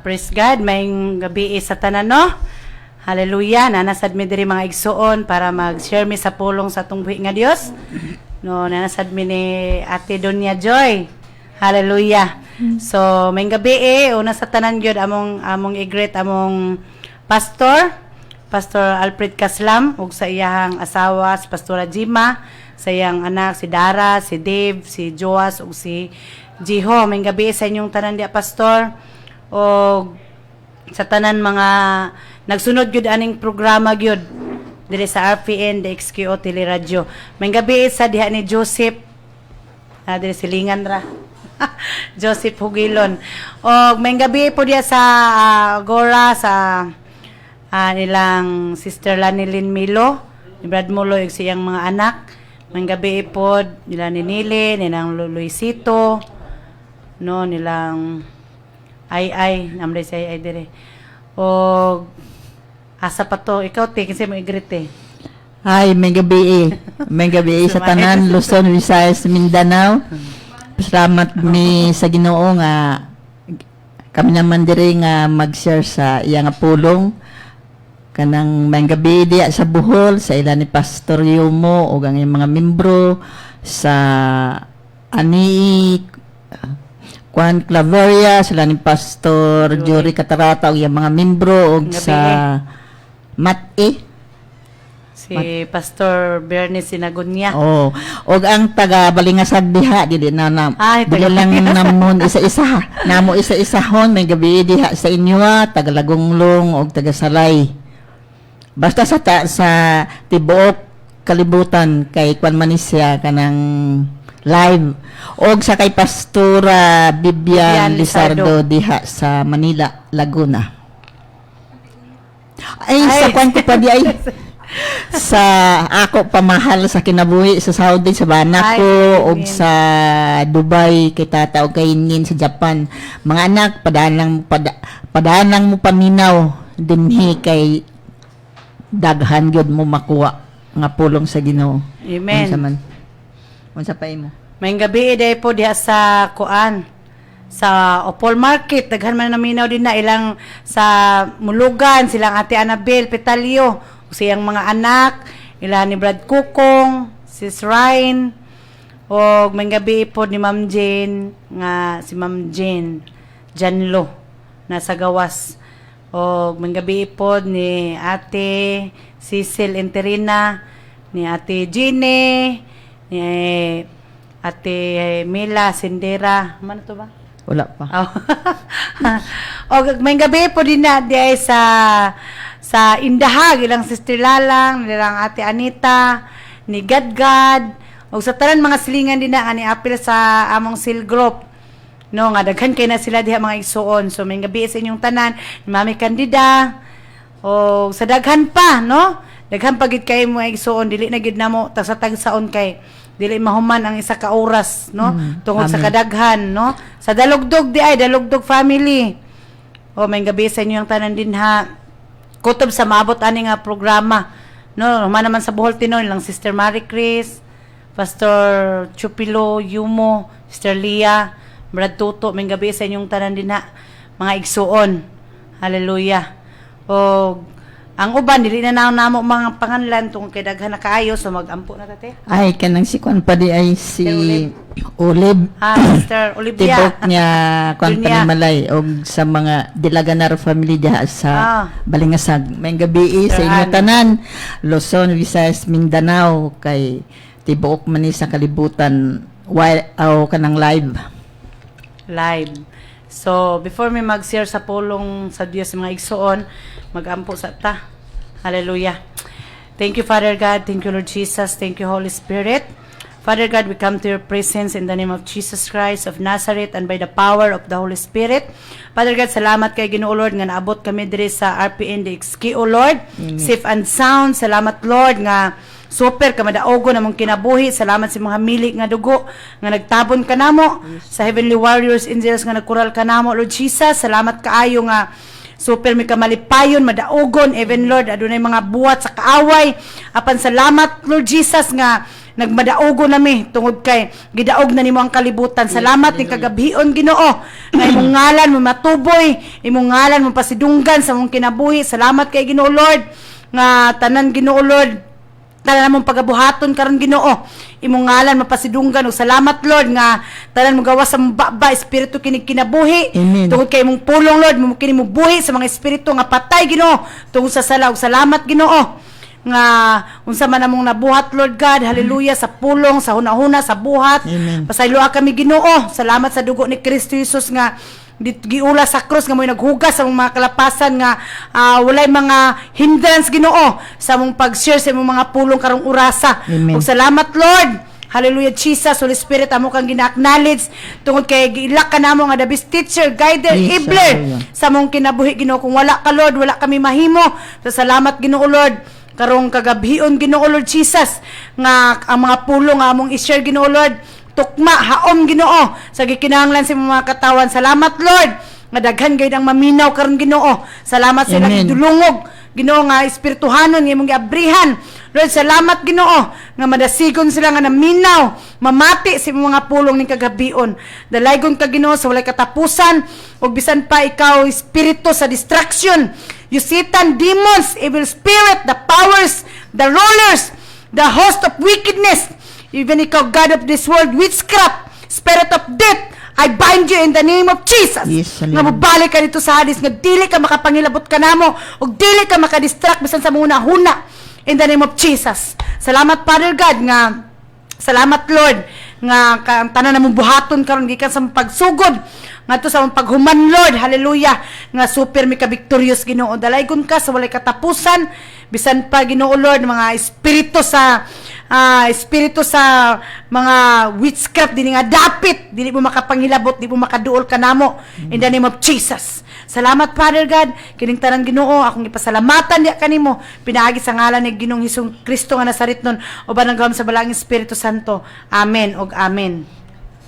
Praise God, may gabi sa tanan, no? Hallelujah, nanasad mi diri mga igsuon para mag-share mi sa pulong sa atong buhi nga Dios. No, nanasad mi ni Ate Donya Joy. Hallelujah. So, may gabi una sa tanan gyud among i-greet among pastor, Pastor Alfred Caslam ug sa iyang asawa si Pastora Jima, sa iyang anak si Dara, si Dave, si Joas ug si Jiho. May gabi sa inyong tanan dia pastor. O sa tanan mga nagsunod gyud aning programa gyud diri sa RPN DXQO Teleradyo. May gabi sa diha ni Joseph diri silingan ra. Joseph Hugilon. O may gabi po diya sa Agora sa nilang Sister Lanilyn Milo, ni Brad Mulo ug siyang mga anak. May gabi po nila ni Nili, nilang Luisito, no, nilang ay namday sa ay dire. O asa pa to ikaw te kasi mo i-greet Ay, may gabi sa tanan Luzon, Visayas, Mindanao. Salamat mi sa Ginoo nga kami naman diri nga mag-share sa iyang pulong kanang may gabi di sa Bohol sa ila ni Pastor Yumo ug ang mga membro sa Juan Claveria, sila ni Pastor Jory Catarata ug yung mga membro ug sa si Pastor Bernie Sinagunya. Oh, ug ang taga Balingasag diha dili na dili lang namon isa-isa. Namo isa-isahon may gabi diha sa inyo taga Lagunglong ug taga Salay. Basta sa tibuok kalibutan kay Kwan Manisya kanang live og sa kay Pastora Bibian Lizardo diha sa Manila, Laguna. Sa kwan ko pa di ay sa ako pamahal sa kinabuhi sa Saudi sa bana ko og sa Dubai kay tata og kay Nin sa Japan. Mga anak padanan mo paminaw dinhi kay daghan gyud mo makuha nga pulong sa Ginoo. Amen. Unsa pa imo? May gabi day po diha sa kuan sa Opol Market daghan man naminaw din na ilang sa Mulugan silang Ate Annabel Petalio siyang mga anak ila ni Brad Kukong Sis Ryan og may gabi po ni Ma'am Jane nga si Ma'am Jane Janlo nasa gawas og may gabi po ni Ate Cecil Enterina ni Ate Gine ni Ate Mila Sindera, man to ba? Wala pa. O may gabi po din na di ay sa Indahag ilang Sister Lalang, nilang Ate Anita, ni Gadgad, o sa tanan mga silingan din na ani apil sa among Sil Group. No, nga daghan kay na sila diha mga igsuon. So may gabi sa inyong tanan, ni Mami Candida, o sa daghan pa, no? Daghan pagid kay mo igsuon dili na gid namo tag sa tagsaon kay dili mahuman ang isa ka oras no tungod sa kadaghan no sa Dalugdog di ay Dalugdog family. O may gabi sa inyo ang tanan din ha kutob sa maabot ani nga programa no man naman sa Bohol Tinoy lang Sister Marie Chris, Pastor Chupilo Yumo, Sister Lia, Brad Tuto. May gabi sa inyong tanan din ha mga igsuon. Hallelujah. O ang uban dili na namo mga panganlan tungod kay daghan na kaayo so magampo na tate. Ay kanang si kwan pa di ay si Olive. Sister Olivia. Tibok niya kwan pa ni Malay og sa mga Dilaganar family diha sa Balingasag. May gabi sa inyo tanan Luzon, Visayas, Mindanao kay tibuok man ni sa kalibutan kanang live. So, before me mag-share sa pulong sa Dios mga igsuon, mag-ampo sa ta. Hallelujah. Thank you, Father God. Thank you, Lord Jesus. Thank you, Holy Spirit. Father God, we come to your presence in the name of Jesus Christ of Nazareth and by the power of the Holy Spirit. Father God, salamat kay Ginoo Lord nga naabot kami diri sa RPN DXQO Lord. Safe and sound. Salamat Lord nga super ka madaogo namong kinabuhi. Salamat sa mga milik nga dugo nga nagtabon ka namo sa Heavenly Warriors Angels nga nagkural ka namo Lord Jesus. Salamat kaayo nga super mi kamalipayon madaogon even Lord adunay mga buhat sa kaaway apan salamat Lord Jesus nga nagmadaogo nami tungod kay gidaog na nimo ang kalibutan. Salamat ni kagabion Ginoo nga imong ngalan mo matuboy, imong ngalan mo pasidunggan sa mong kinabuhi. Salamat kay Ginoo Lord nga tanan Ginoo Lord, tanan mong pagabuhaton karon Ginoo, imong ngalan mapasidunggan. Og salamat Lord nga tanan mo gawas sa baba espiritu kining kinabuhi. Amen. Tungod kay imong pulong Lord mo kini mo buhi sa mga espiritu nga patay Ginoo tungod sa sala. Og salamat Ginoo nga unsa man among nabuhat Lord God, hallelujah, sa pulong sa hunahuna sa buhat. Amen. Pasayloa kami Ginoo. Salamat sa dugo ni Kristo Jesus nga giula sa krus nga mo'y naghugas sa mong mga kalapasan nga walay mga hindrance Ginoo sa mong pag-share sa mong mga pulong karong orasa. Amen. Ug salamat Lord, hallelujah Jesus, Holy Spirit, amo kang gina-acknowledge tungod kay giilak ka namo nga the best teacher, guider, Yes, enabler hallelujah. sa mong kinabuhi Ginoo. Kung wala ka Lord, wala kami mahimo. So salamat Ginoo Lord karong kagabion Ginoo Lord Jesus nga ang mga pulong nga among i-share Ginoo Lord tukma haom Ginoo sa gikinahanglan sa mga katawan. Salamat Lord nga daghan gayud ang maminaw karon Ginoo. Salamat sa ilang Amen. idulungog Ginoo nga espirituhanon nga imong giabrihan. Lord, salamat Ginoo nga madasigon sila nga naminaw mamati sa imong mga pulong ning kagabion. Dalaygon ka Ginoo sa walay katapusan. Ug bisan pa ikaw espiritu sa distraction, you Satan, demons, evil spirit, the powers, the rulers, the host of wickedness, even ikaw God of this world, witchcraft, spirit of death, I bind you in the name of Jesus. Yes, Nga mabalik ka dito sa Hades, nga dili ka makapangilabot ka namo, ug dili ka makadistract bisan sa muna huna, in the name of Jesus. Salamat Father God nga salamat Lord nga ang tanan namong buhaton karon gikan sa pagsugod ngadto sa mong paghuman Lord, hallelujah, nga super mi ka victorious Ginoo. Dalaygon ka sa walay katapusan bisan pa Ginoo Lord mga espiritu sa mga witchcraft dili nga dapit dili mo makapanghilabot, di mo makaduol kanamo in the name of Jesus. Salamat Father God kining tanan Ginoo, akong ipasalamatan diha kanimo pinaagi sa ngalan ni Ginoong Hesung Kristo nga Nazaretnon uban ang gawam sa balaang Espiritu Santo. Amen og amen.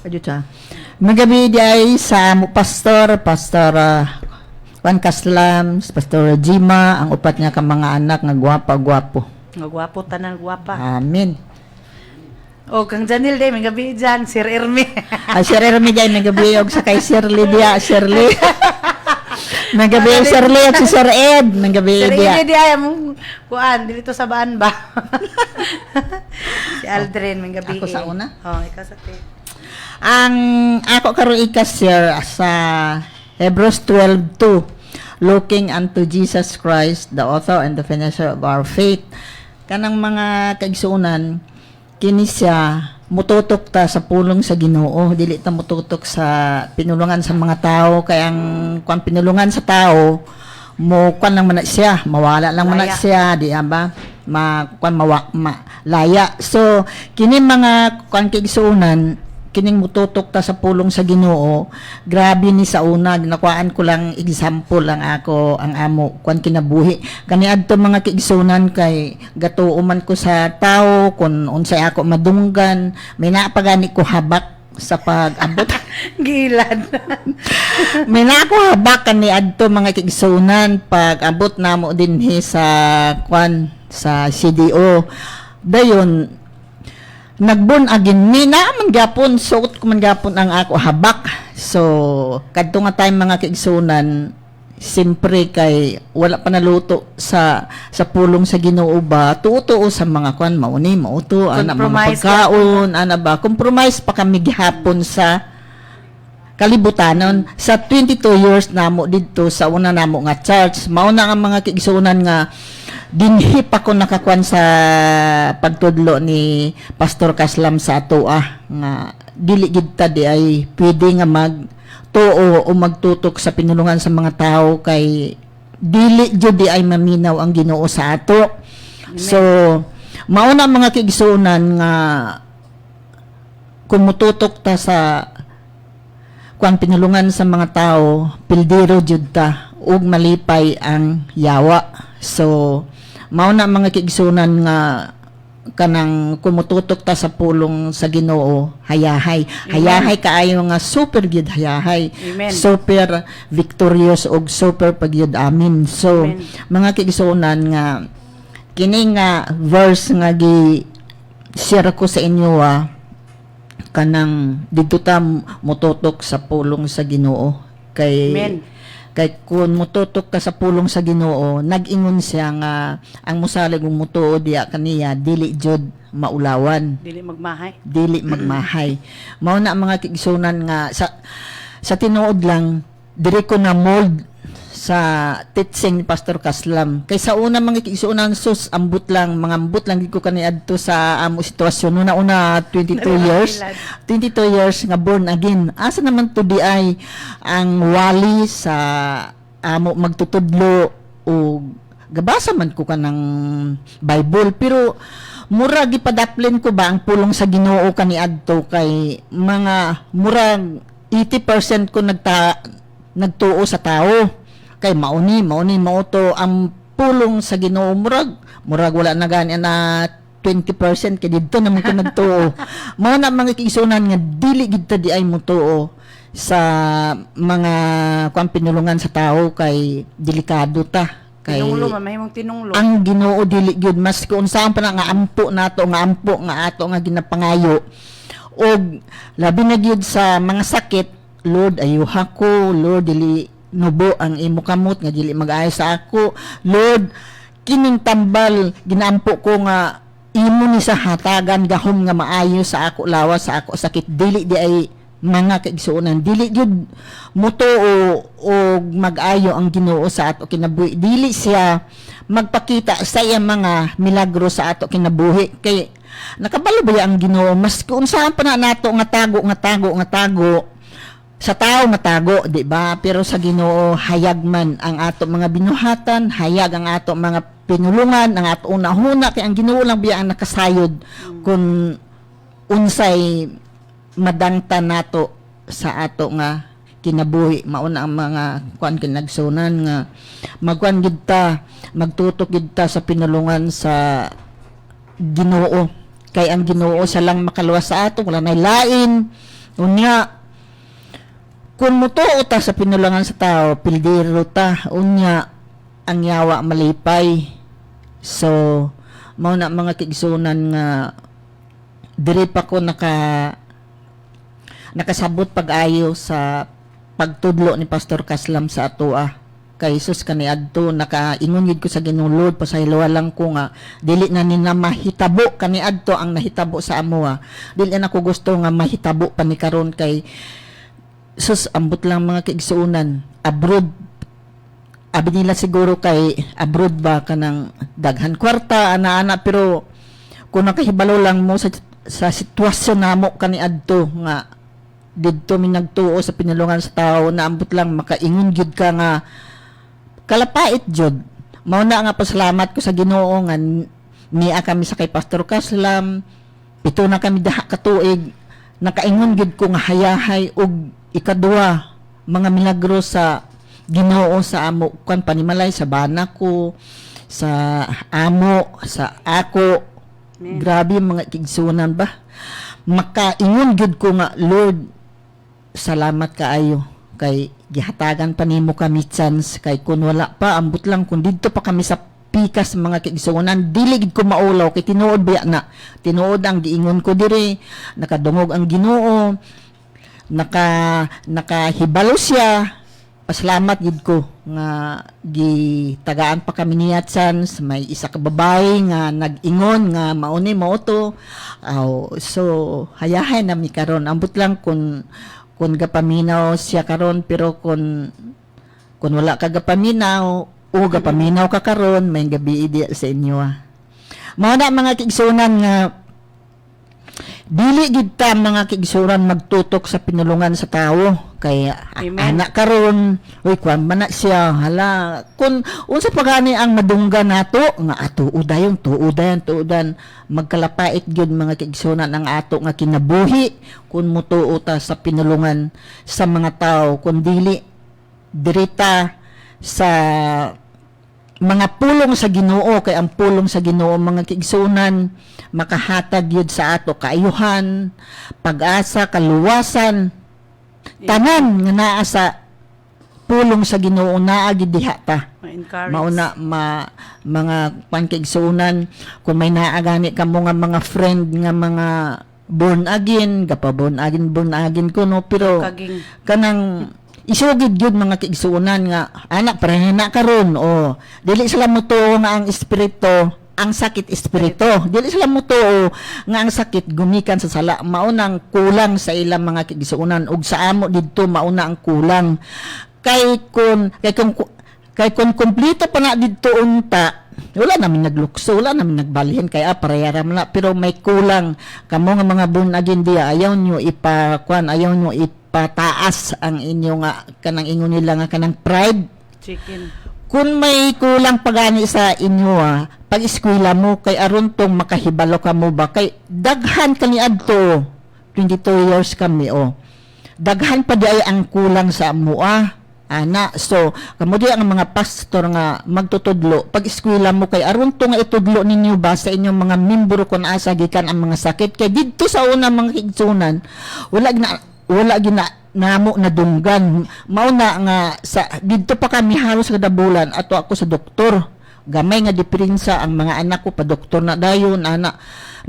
Adjuta. Magabi di ay sa pastor Juan Caslam, Pastor Jima, ang upat nga ka mga anak nga gwapa-gwapo. Nga gwapo tanan gwapa. Amen. O kang Janil day may gabi dyan, Sir Ermi. Sir Ermi dyan, nagabi og sa kay Shirley diya, Shirley. Nagabi Shirley at si Sir Ed, nagabi Sir diya. Ermi di ay among kuan dito sa baan ba? Si Aldrin may gabi. Ako sa una? Oh, ikaw sa te. Ang ako karon sir sa Hebrews 12:2, looking unto Jesus Christ, the author and the finisher of our faith. Kanang mga kaigsuonan kini siya mututok ta sa pulong sa Ginoo, dili ta mututok sa pinulungan sa mga tao. Kay ang kung pinulungan sa tao mo kwan lang man na siya, mawala lang man na Laya. siya, di ba? Laya. So kini mga kwan kaigsuonan kining mututok ta sa pulong sa Ginoo, grabe ni sa una ginakuan ko lang example ang ako ang amo kwan kinabuhi kaniadto mga kiigsunan kay gatuuman ko sa tao kun unsay ako madunggan may napagani ko habak sa pag-abot. Gilad. May na ako habak kaniadto mga kiigsunan pag abot namo dinhi sa kwan sa CDO dayon nagbon agin mi naman gapon suot ko man gapon ang ako habak. So kadto nga time mga kaigsunan simpre kay wala pa naluto sa pulong sa Ginoo ba tuto sa mga kwan mauni mauto ana mga Compromise pagkaon ana ba compromise pa kami gihapon sa kalibutanon sa 22 years namo didto sa una namo nga church mao na ang mga kaigsunan nga dinhi pa ko nakakuan sa pagtudlo ni Pastor Caslam sa atoa nga dili gid ta di ay pwede nga magtuo o magtutok sa pinulungan sa mga tao kay dili jud di ay maminaw ang Ginoo sa ato. So mao na mga kaigsunan nga kung mututok ta sa kuan pinulungan sa mga tao pildero jud ta ug malipay ang yawa. So mao na mga kaigsunan nga kanang kumututok ta sa pulong sa Ginoo hayahay. Hayahay kaayo nga super gyud hayahay. Amen. Super victorious og super pagyud amin. So Amen. mga kaigsunan nga kini nga verse nga gi share ko sa inyo kanang dito ta mototok sa pulong sa Ginoo kay Amen. kay kun mototok ka sa pulong sa Ginoo nag-ingon siya nga ang musalig mong mutuo diya kaniya dili jud maulawan Dili magmahay. dili magmahay mao na ang mga kigsunan nga sa tinuod lang diri ko na mold sa teaching ni Pastor Kaslam kay sa una mga kigsunan sus ambot lang gid ko kaniadto sa amo sitwasyon una 22 years 22 years nga born again asa naman to di ay ang wali sa amo magtutudlo o gabasa man ko kanang Bible pero mura gipadaplin ko ba ang pulong sa Ginoo kaniadto kay mga murag 80% ko nagtuo sa tao kay mauni mauto ang pulong sa Ginoo murag wala na gani na 20% kay didto naman ko nagtuo mao na mga kiisunan nga dili gid ta di ay mutuo sa mga kuan pinulungan sa tao kay delikado ta kay Tinunglo, mamahimong tinunglo. ang Ginoo dili gyud mas kung saan pa na nga ampo nga ato nga ginapangayo og labi na gyud sa mga sakit Lord ayuha ko Lord dili nubo ang imo kamot nga dili mag-ayo sa ako Lord kining tambal ginaampo ko nga imo ni sa hatagan gahom nga maayo sa ako lawas sa ako sakit dili di ay mga kaigsuonan dili gyud mutuo o mag-ayo ang Ginoo sa ato kinabuhi dili siya magpakita sa iyang mga milagro sa ato kinabuhi kay nakabalo ba ang Ginoo mas kung saan pa na nato nga tago sa tao matago, di ba? Pero sa Ginoo hayag man ang ato mga binuhatan, hayag ang ato mga pinulungan, ang ato una-huna kay ang Ginoo lang biya ang nakasayod kung unsay madangtan nato sa ato nga kinabuhi mauna ang mga kuan kinagsunan nga magkuan gid ta magtutok gid ta sa pinulungan sa Ginoo kay ang Ginoo sa lang makaluwas sa ato wala nay lain unya kung mutuo ta sa pinulungan sa tao, pildiro ta, unya, ang yawa malipay. So, mao na mga kigsunan nga, diri pa ko nakasabot pag-ayo sa pagtudlo ni Pastor Kaslam sa atoa. Kay Jesus kaniadto, nakaingon gid ko sa Ginoo Lord, pasayloa lang ko nga, dili na nina mahitabo, kaniadto ang nahitabo sa amoa. Dili na ko gusto nga mahitabo pa ni karon kay sus ambot lang mga kaigsuunan abroad abi nila siguro kay abroad ba kanang daghan kwarta ana-ana pero kung nakahibalo lang mo sa sitwasyon namo kaniadto nga didto mi nagtuo sa pinulungan sa tao na ambot lang makaingon gyud ka nga kalapait jud mao na nga pasalamat ko sa Ginoo nga niya kami sa kay Pastor Kaslam pito na kami daha ka tuig nakaingon gyud ko nga hayahay og ikaduha mga milagro sa Ginoo sa amo kan panimalay sa bana ko sa amo sa ako grabe mga kigsunan ba makaingon gid ko nga Lord salamat kaayo kay gihatagan pa nimo kami chance kay kun wala pa ambot lang kun didto pa kami sa pikas mga kigsunan dili gid ko maulaw kay tinuod ba na tinuod ang giingon ko diri nakadungog ang Ginoo nakahibalo siya pasalamat gid ko nga gitagaan pa kami niya chance may isa ka babae nga nag-ingon nga mauni mo to so hayahay na mi karon ambot lang kun gapaminaw siya karon pero kun wala ka gapaminaw o gapaminaw ka karon may gabi idi sa inyo mao na mga kigsunan nga dili gid ta mga kigsuran magtutok sa pinulungan sa tao kay anak karon uy kwan man na siya hala kun unsa pa gani ang madunggan nato nga tuudan magkalapait gyud mga kigsunan ang ato nga kinabuhi kun mutuo ta sa pinulungan sa mga tao kun dili dirita sa mga pulong sa Ginoo kay ang pulong sa Ginoo mga kigsunan makahatag yun sa ato kaayuhan pag-asa kaluwasan tanan nga naa sa pulong sa Ginoo naa gid diha ta Ma-encourage. mauna mga pankigsunan, kung may naagani ka mo nga mga friend nga mga born again, born again ko, no, pero Kaging kanang isugid gyud mga kiigsunan nga anak pareha na karon, o dili sila motuo nga ang espiritu ang sakit espiritu, dili sila motuo nga ang sakit gumikan sa sala, maunang kulang sa ilang mga kiigsunan, ug sa amo didto mauna ang kulang kay kung kumpleto pa na didto unta, wala namin naglukso, wala namin nagbalhin kay parehara man na, pero may kulang kamo nga mga born again diya, ayaw nyo ayaw nyo ipataas ang inyo nga kanang ingon nila nga kanang pride. chicken. Kung may kulang pagani sa inyo pag eskwela mo kay aron tong makahibalo ka mo ba kay daghan kani adto 22 years kami, daghan pa di ay ang kulang sa amo ana. So kamo di ang mga pastor nga magtutudlo pag eskwela mo kay aron to nga itudlo ninyo ba sa inyong mga membro kun asa gikan ang mga sakit, kay didto sa una mga kiigsunan wala gina namo na dunggan, mauna nga sa didto pa kami halos kada bulan ato ako sa doktor, gamay nga diferensya ang mga anak ko pa doktor na dayon ana,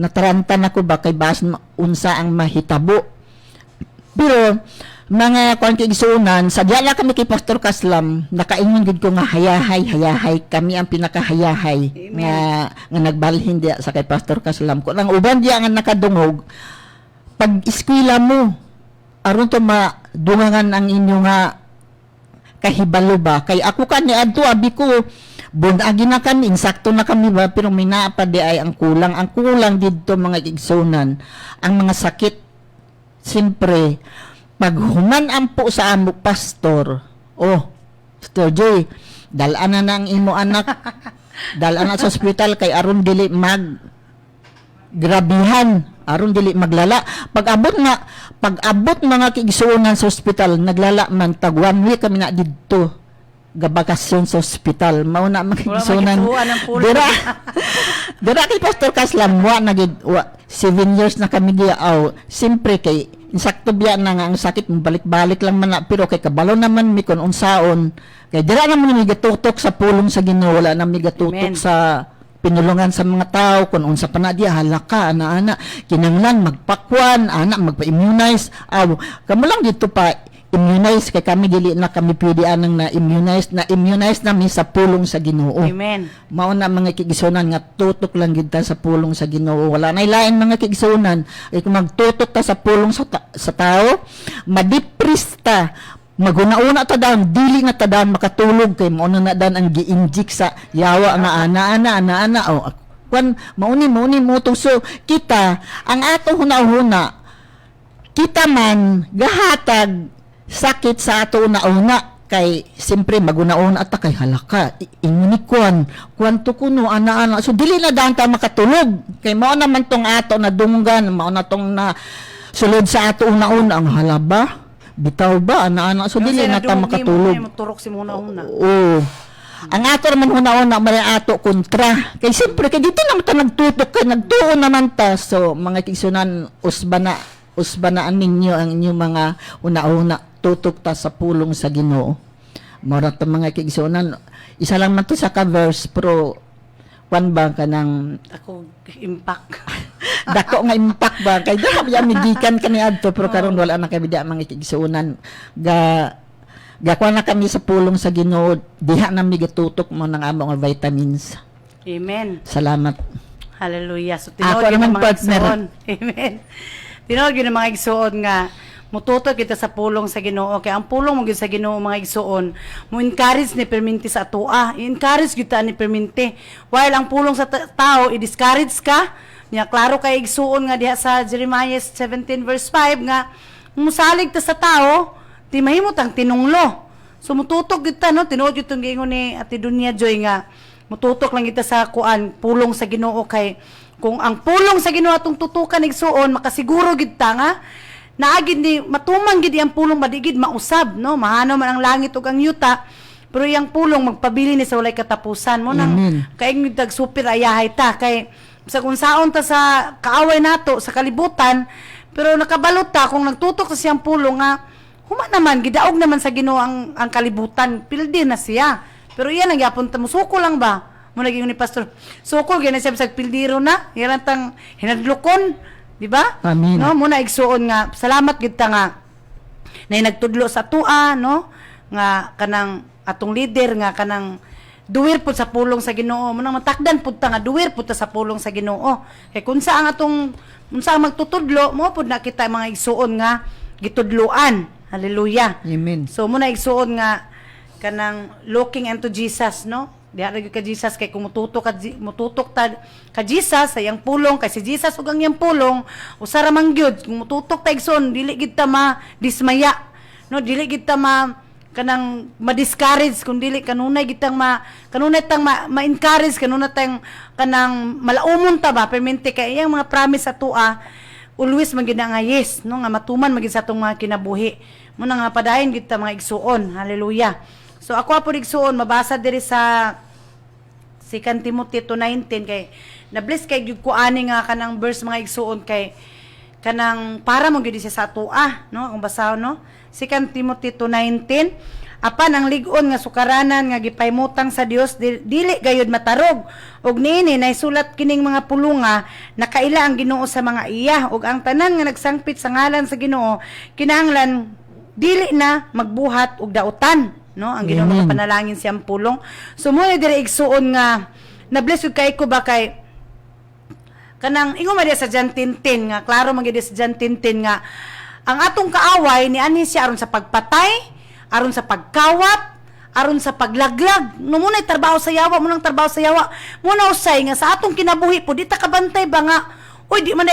nataranta na ko ba kay bas unsa ang mahitabo. Pero mga kwan kiigsunan, sadya lang kami kay Pastor Kaslam, nakaingon gid ko nga hayahay kami ang pinakahayahay nga nagbalhin diya sa kay Pastor Kaslam ko. Ang uban diya nga nakadungog pag eskwela mo aron to madungangan ang inyo nga kahibalo ba, kay ako kani adto abi ko bunagi na kami, insakto na kami ba, pero may naapa di ay ang kulang didto mga kiigsunan ang mga sakit. Siyempre pag human ampo sa amo pastor, Pastor Joy, dalan na ang imo anak dalan na sa ospital kay aron dili grabihan, aron dili maglala. Pag-abot mga kiigsunan sa ospital, naglala man tag 1 week kami na didto gabakasyon sa ospital, mao na mga kiigsunan dira kay Pastor Kaslam na gid 7 years na kami diya. Siyempre kay insakto biya na nga ang sakit balik-balik lang man na, pero kay kabalo naman mi kun unsaon, kay dira naman mi gatutok sa pulong sa Ginoo, wala na mi gatutok sa pinulungan sa mga tao kung unsa pa na diya halaka ana kinanglan magpakwan magpa-immunize kamo lang dito pa immunize kay kami dili na kami pwede anang na-immunize namin sa pulong sa Ginoo. Amen. Mao na mga kiigsunan nga tutok lang gid ta sa pulong sa Ginoo, wala na ilain mga kiigsunan ay kung magtutok ta sa pulong sa tao madepres ta, maguna-una ta daw, dili na ta daw makatulog kay mao na daw ang gi-inject sa yawa nga ana kwan mauni mo to. So kita ang ato huna-huna kita man gahatag sakit sa ato una kay siyempre maguna-una ta kay halaka inguni kwan to kuno ana so dili na daw ta makatulog kay mao naman tong ato na dunggan, mao na tong na sulod sa ato una-una ang halaba bitaw ba ana so dili na ta makatulog. Turok si muna-una. Ang ato naman huna-una may ato kontra kay siyempre kay dito naman ta nagtutok kay nagtuon naman ta. So mga kiigsunan, usbanaan ninyo ang inyong mga una-una tutok ta sa pulong sa Ginoo. Mora ta mga kiigsunan, isa lang man to sa ka-verse pero kwan ba kanang Ako impact. dako nga impact ba kay dako biya migikan kani adto pero karon wala na kay biya mga kiigsunan gakuha na kami sa pulong sa Ginoo, diha na mi gatutok mo ng amo nga vitamins. Amen. Salamat. Hallelujah. So Ako tinuod yun naman ang mga partner. igsuon. Amen. Tinuod yun ang mga igsuon nga mututo kita sa pulong sa Ginoo. Kaya ang pulong mo gyud sa Ginoo mga igsuon, mo encourage ni perminti sa atoa. I-encourage gyud ta ni perminti. While ang pulong sa tao i-discourage ka, niya klaro kay igsuon nga diha sa Jeremiah 17 verse 5 nga musalig ta sa tao, di mahimot ang tinunglo. So mututok gyud ta no, tinuod gyud tong giingon ni Ate Dunya Joy nga mututok lang kita sa kuan pulong sa Ginoo kay kung ang pulong sa Ginoo atong tutukan igsuon makasiguro gid ta nga naagid ni matumang gid ang pulong madigid mausab no, mahano man ang langit ug ang yuta, pero yang pulong magpabili ni sa walay katapusan mo nang kay dag super ayahay ta kay sa kung saon ta sa kaaway nato sa kalibutan, pero nakabalot ta kung nagtutok sa siyang pulong nga huma naman gidaog naman sa Ginoo ang kalibutan, pildi na siya. Pero iyan ang yapon ta musuko lang ba? Mo naging ni pastor. Sukol gyud na siya sa pildiro na. Yan tang hinadlokon, di ba? Amen. No, mo na igsuon nga salamat gyud ta nga na nagtudlo sa tua, no? Nga kanang atong leader nga kanang duwir pud sa pulong sa Ginoo. Mo nang matakdan pud ta nga duwir pud ta sa pulong sa Ginoo. Kay kun sa ang atong unsa ang magtutudlo, mo pud na kita mga igsuon nga gitudloan. Hallelujah. Amen. So muna igsuon nga kanang looking unto Jesus, no? Diha ra gyud ka Jesus kay kung mututok ta ka Jesus sa iyang pulong kay si Jesus ug ang iyang pulong usa ra man gyud kung mututok ta igsoon dili gid ta dismaya, no? Dili gid ta kanang ma-discourage kung dili kanunay gitang kanunay tang ma-encourage kanunay tang kanang malaumon ta ba permente kay iyang mga promise sa tua always man gid nga yes, no? Nga matuman man gid sa atong mga kinabuhi. Muna nga padayon gid ta mga igsuon. Hallelujah. So ako po igsuon mabasa diri sa 2 Timothy 2:19 kay na-bless kay gyud ko ani nga kanang verse mga igsuon kay kanang para mo gyud siya sa tua, no? Kung basahon, no? 2 Timothy 2:19 apan ang lig-on nga sukaranan nga gipaymutang sa Dios dili gayud matarog ug niini naisulat kining mga pulunga nakaila ang Ginoo sa mga iya ug ang tanan nga nagsangpit sa ngalan sa Ginoo kinahanglan dili na magbuhat og dautan, no? Ang Ginoo Amen. panalangin siyang pulong. So mo diri igsuon nga na-bless ug kay ko ba kay kanang ingon man sa John 10:10 nga klaro man gyud sa John 10:10 nga ang atong kaaway ni ani siya aron sa pagpatay, aron sa pagkawat, aron sa paglaglag. No munay trabaho sa yawa, munang trabaho sa yawa. Muna usay nga sa atong kinabuhi po di ta kabantay ba nga oy di man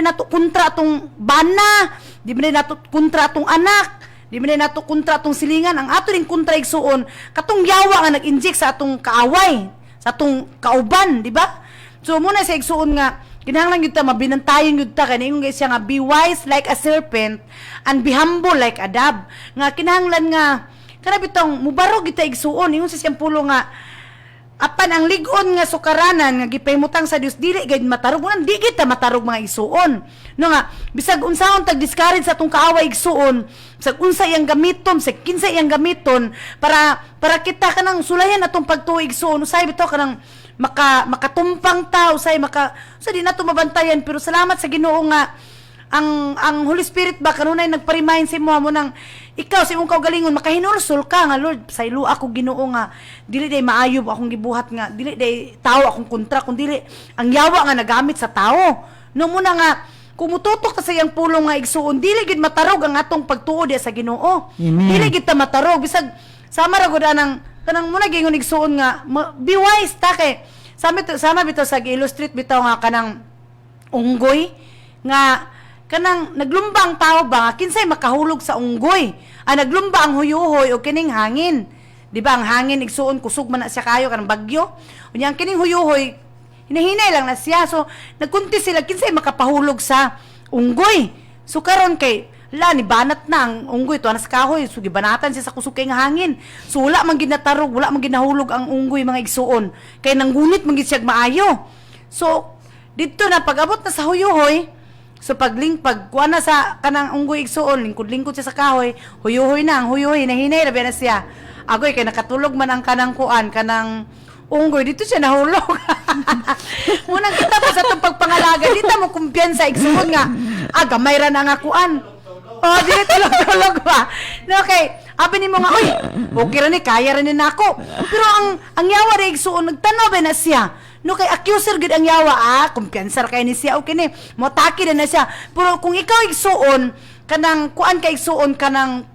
nato kontra atong bana, di man nato kontra atong anak, di man nato kontra atong silingan. Ang ato ring kontra igsuon katong yawa nga nag-inject sa atong kaaway, sa atong kauban, di ba? So muna sa igsuon nga kinahanglan gyud ta mabinantayon gyud ta kay ingon siya nga be wise like a serpent and be humble like a dove. Nga kinahanglan nga kana bitong mubarog kita igsuon ingon sa siyang pulo nga apan ang lig-on nga sukaranan nga gipaymutang sa Dios dili gayud matarog. Unan di kita matarog mga igsuon. No nga bisag unsaon tag discourage sa atong kaaway igsuon, bisag unsa iyang gamiton, bisag kinsa iyang gamiton para kita kanang sulayan atong pagtuo igsuon. Usay bitaw kanang makatumpang ta usay sa di nato mabantayan pero salamat sa Ginoo nga ang Holy Spirit ba kanunay nagpa-remind sa mo nang ikaw sa imong kaugalingon makahinulsol ka nga Lord sa ilo ako Ginoo nga dili day maayob akong gibuhat nga dili day tao akong kontra kun dili ang yawa nga nagamit sa tao no muna nga kumututok ta sa iyang pulong nga igsuon dili gid matarog ang atong pagtuo diha sa Ginoo. Amen. Dili gid ta matarog bisag sama ra gud anang kanang muna gingon igsuon nga be wise ta kay sama bitaw sa gi-illustrate bitaw nga kanang unggoy nga kanang naglumbang tao ba nga kinsay makahulog sa unggoy naglumba ang huyuhoy o kining hangin, di ba? Ang hangin igsuon kusog man na siya kayo kanang bagyo unya ang kining huyuhoy hinahinay lang na siya so nagkunti sila kinsay makapahulog sa unggoy. So karon kay ni banat na ang unggoy to anas kahoy so gibanatan siya sa kusog kay nga hangin so wala man ginatarog wala man ginahulog ang unggoy mga igsuon kay nanggunit man gid siya maayo. So dito na pag-abot na sa huyuhoy so pagkuha na sa kanang unggoy igsuon lingkod-lingkod siya sa kahoy huyuhoy na ang huyuhoy nahinay ra na siya agoy kay nakatulog man ang kanang kuan kanang unggoy dito siya nahulog. Munang kita po sa itong pagpangalaga dito mo kumpiyansa igsuon nga gamay ra na nga kuan. Oh, dili tulog ba? No, okay. Abi nimo nga, oy, okay ra ni kaya ra ni nako. Pero ang yawa ra igsuon nagtanaw ba na siya. No kay accuser gid ang yawa kumpiyansa ra kay ni siya okay ni. Motaki na siya. Pero kung ikaw igsuon kanang kuan kay igsuon kanang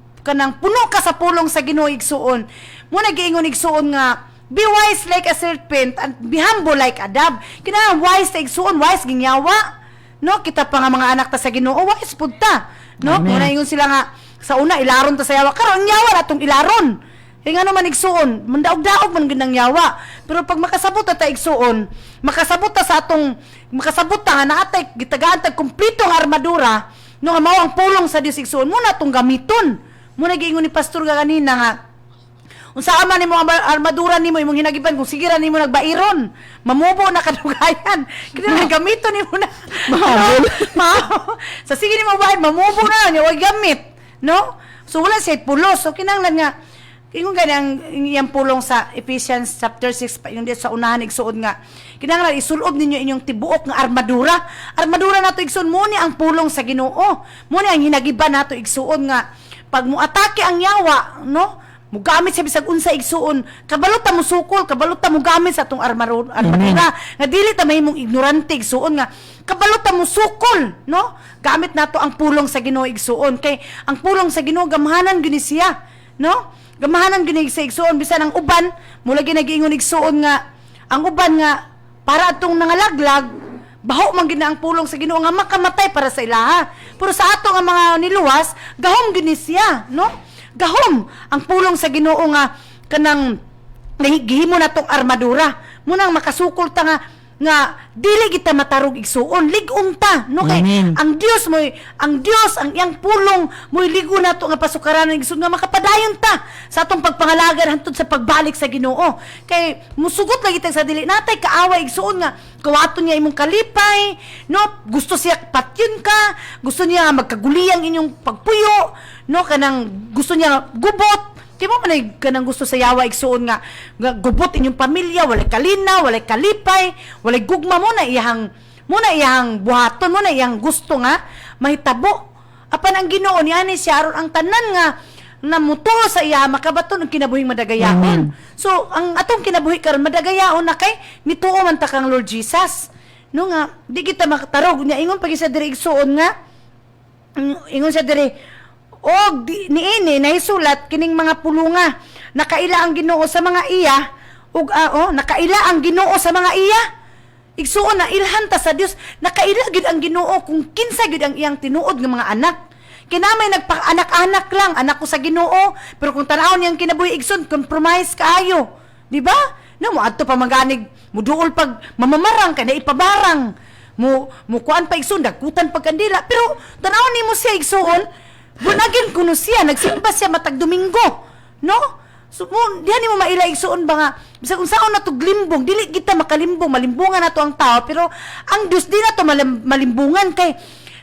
puno ka sa pulong sa Ginoo igsuon. Mo nagiingon igsuon nga be wise like a serpent and be humble like a dove. Kinahanglan wise ta igsuon, wise ging yawa. No, kita pa nga mga anak ta sa Ginoo, wise pud ta. No, muna ingon sila nga sa una ilaron ta sa yawa karon ang yawa atong ilaron kay ngano man igsuon mandaog-daog man gid ang yawa pero pag makasabot ta igsuon makasabot ta sa atong makasabot ta nga naatay gitagaan tag kumpleto nga armadura no nga mao ang pulong sa Dios igsuon muna atong gamiton muna giingon ni pastor kanina nga unsa man nimo ang armadura nimo imong hinagiban kung sige ra nimo nagbairon mamubo na kadugayan kinahanglan gamiton nimo na sa sige nimo bayad mamubo na nya way gamit no so wala say pulos so kinahanglan nga ingon gani ang iyang pulong sa Ephesians chapter 6 pa yung sa unahan igsuon nga kinahanglan isulob ninyo inyong tibuok nga armadura. Armadura nato igsuon mo ni ang pulong sa Ginoo. Mo ni ang hinagiban nato igsuon nga pag mo atake ang yawa, no? Mugamit sa bisag unsa igsuon, kabalo ta mo sukol, kabalo ta mo gamit sa atong armadura. Nga dili ta mahimong ignorante igsuon nga kabalo ta mo sukol, no? Gamit nato ang pulong sa Ginoo igsuon kay ang pulong sa Ginoo gamhanan gyud siya, no? Gamahanan ginig sa igsuon bisan ang uban mula ginagiingon igsuon nga ang uban nga para atong nangalaglag baho man gid na ang pulong sa Ginoo nga makamatay para sa ilaha. Pero sa ato nga mga niluwas gahom gid ni siya, no? Gahom ang pulong sa Ginoo nga kanang gihimo natong armadura munang makasukol ta nga dili kita matarog igsuon, ligong ta, no? Kay ang Dios ang iyang pulong mo'y ligo nato nga pasukaranan igsuon nga makapadayon ta sa atong pagpangalagan hantod sa pagbalik sa Ginoo. Kay musugot lagi ta sa dili natay kaaway igsuon nga kawaton niya imong kalipay, no? Gusto siya patyon ka, gusto niya magkaguliyang inyong pagpuyo, no? Kanang gusto niya gubot. Di mo man kanang gusto sa yawa igsuon nga gubot inyong pamilya, walay kalinaw, walay kalipay, walay gugma mo na iyang buhaton mo na iyang gusto nga mahitabo. Apan ang Ginoo niya ni siya aron ang tanan nga namuto sa iya makabaton ang kinabuhing madagayaon. So ang atong kinabuhi karon madagayaon na kay nituo man ta kang Lord Jesus. No nga di kita makatarog niya ingon pag sa diri igsuon nga ingon sa diri og niini nahisulat kining mga pulunga nakaila ang Ginoo sa mga iya ug nakaila ang Ginoo sa mga iya igsuon na ilhan ta sa Dios nakaila gid ang Ginoo kung kinsa gid ang iyang tinuod nga mga anak kinamay nagpa-anak-anak lang anak ko sa Ginoo pero kung tan-awon niyang kinabuhi igsoon compromise kaayo di ba no mo adto pa maganig muduol pag mamamarang kay naipabarang mo kuan pa igsoon dagutan pag kandila pero tan-awon nimo siya igsoon bunagin kuno siya, nagsimba siya matag Domingo, no? So, diyan mo maila igsuon ba nga, bisag kung saan na to glimbong, dili kita makalimbong, malimbungan na to ang tao, pero ang Diyos di na to malimbungan kay,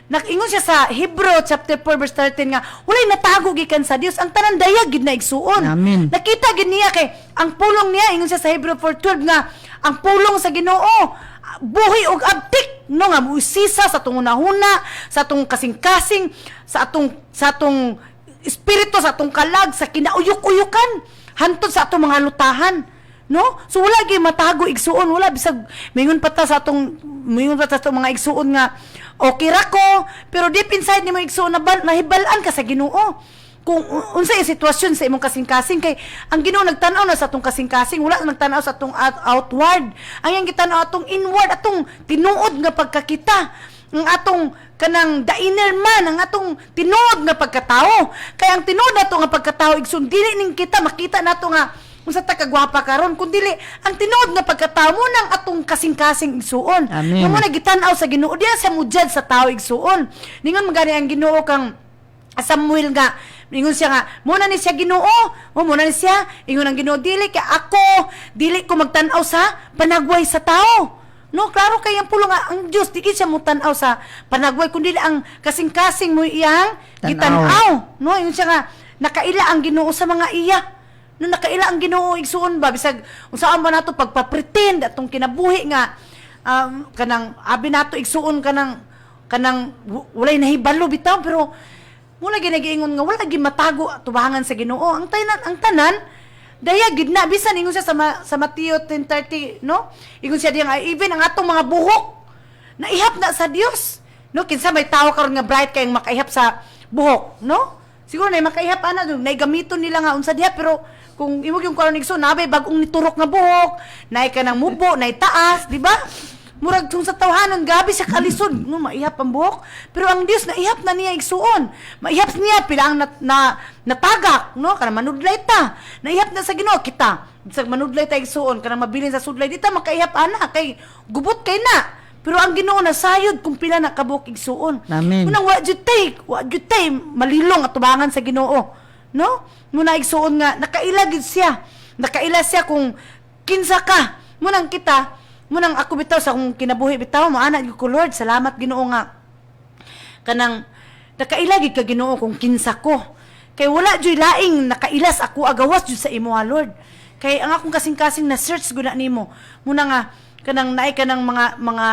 nakingon siya sa Hebrew chapter 4 verse 13 nga, walay natago gikan sa Dios, ang tanan dayag gid na igsuon. Amen. Nakita gid niya kay, ang pulong niya, ingon siya sa Hebrew 4:12 nga, ang pulong sa Ginoo, buhi og abtik no nga muisisa sa atong unahuna sa atong kasing-kasing sa atong espiritu sa atong kalag sa kinauyok-uyukan hantod sa atong mga lutahan no so wala gyud matago igsuon wala bisag mingon pa ta sa atong mga igsuon nga okay ra ko pero deep inside nimo igsuon nahibal-an ka sa Ginoo kung unsa yung sitwasyon sa imong kasing-kasing kay ang Ginoo nagtan-aw na sa atong kasing-kasing wala nagtan-aw sa atong outward ang yang gitanaw atong inward atong tinuod nga pagkakita ang atong kanang the inner man ang atong tinuod nga pagkatao kay ang tinuod nato nga pagkatao igsoon dili ning kita makita nato nga unsa ta kagwapa karon kun dili ang tinuod nga pagkatao mo nang atong kasing-kasing igsuon mo na gitan-aw sa Ginoo diya sa mujad sa tao igsuon ningon magani ang Ginoo kang Samuel nga ingon siya nga muna ni siya Ginoo muna ni siya ingon ang Ginoo dili kay ako dili ko magtan-aw sa panagway sa tao no klaro kay ang pulong nga ang Dios di siya mo tan-aw sa panagway kundi ang kasing-kasing mo iyang gitan-aw no ingon siya nga nakaila ang Ginoo sa mga iya no nakaila ang Ginoo igsuon ba bisag unsaan ba nato pagpa-pretend atong kinabuhi nga kanang abi nato igsuon kanang walay nahibalo bitaw pero mula ginagiingon nga wala gyud matago tubangan sa Ginoo ang tanan daya gid na bisan ingon siya sa Mateo 10:30 no ingon siya diyan even ang atong mga buhok naihap na sa Dios no kinsa may tawo karon nga bright kay makaihap sa buhok no siguro na makaihap ana nay gamiton nila nga unsa diha pero kung imo yung karon igsoon nabay bagong niturok nga buhok nay kanang mubo nay taas di ba murag tung sa tawhanon gabi siya kalisod no maihap ang buhok pero ang Dios naihap na niya igsuon maihap niya pilang natagak no kana manudlay ta naihap na sa Ginoo kita sa manudlay ta igsuon kana mabilin sa sudlay dita makaihap ana kay gubot kay na pero ang Ginoo nasayod kung pila na kabuok igsuon munang wa jud tay malilong at tubangan sa Ginoo no muna igsuon nga nakaila gid siya kung kinsa ka munang kita munang ako bitaw sa akong kinabuhi bitaw maana gyud ko Lord salamat Ginoo nga kanang nakailagi ka Ginoo kung kinsa ko Kay wala joy laing nakailas ako agawas jud sa imo ha Lord. Kay ang akong kasing-kasing na search gud na nimo. Muna nga kanang naay ka ng mga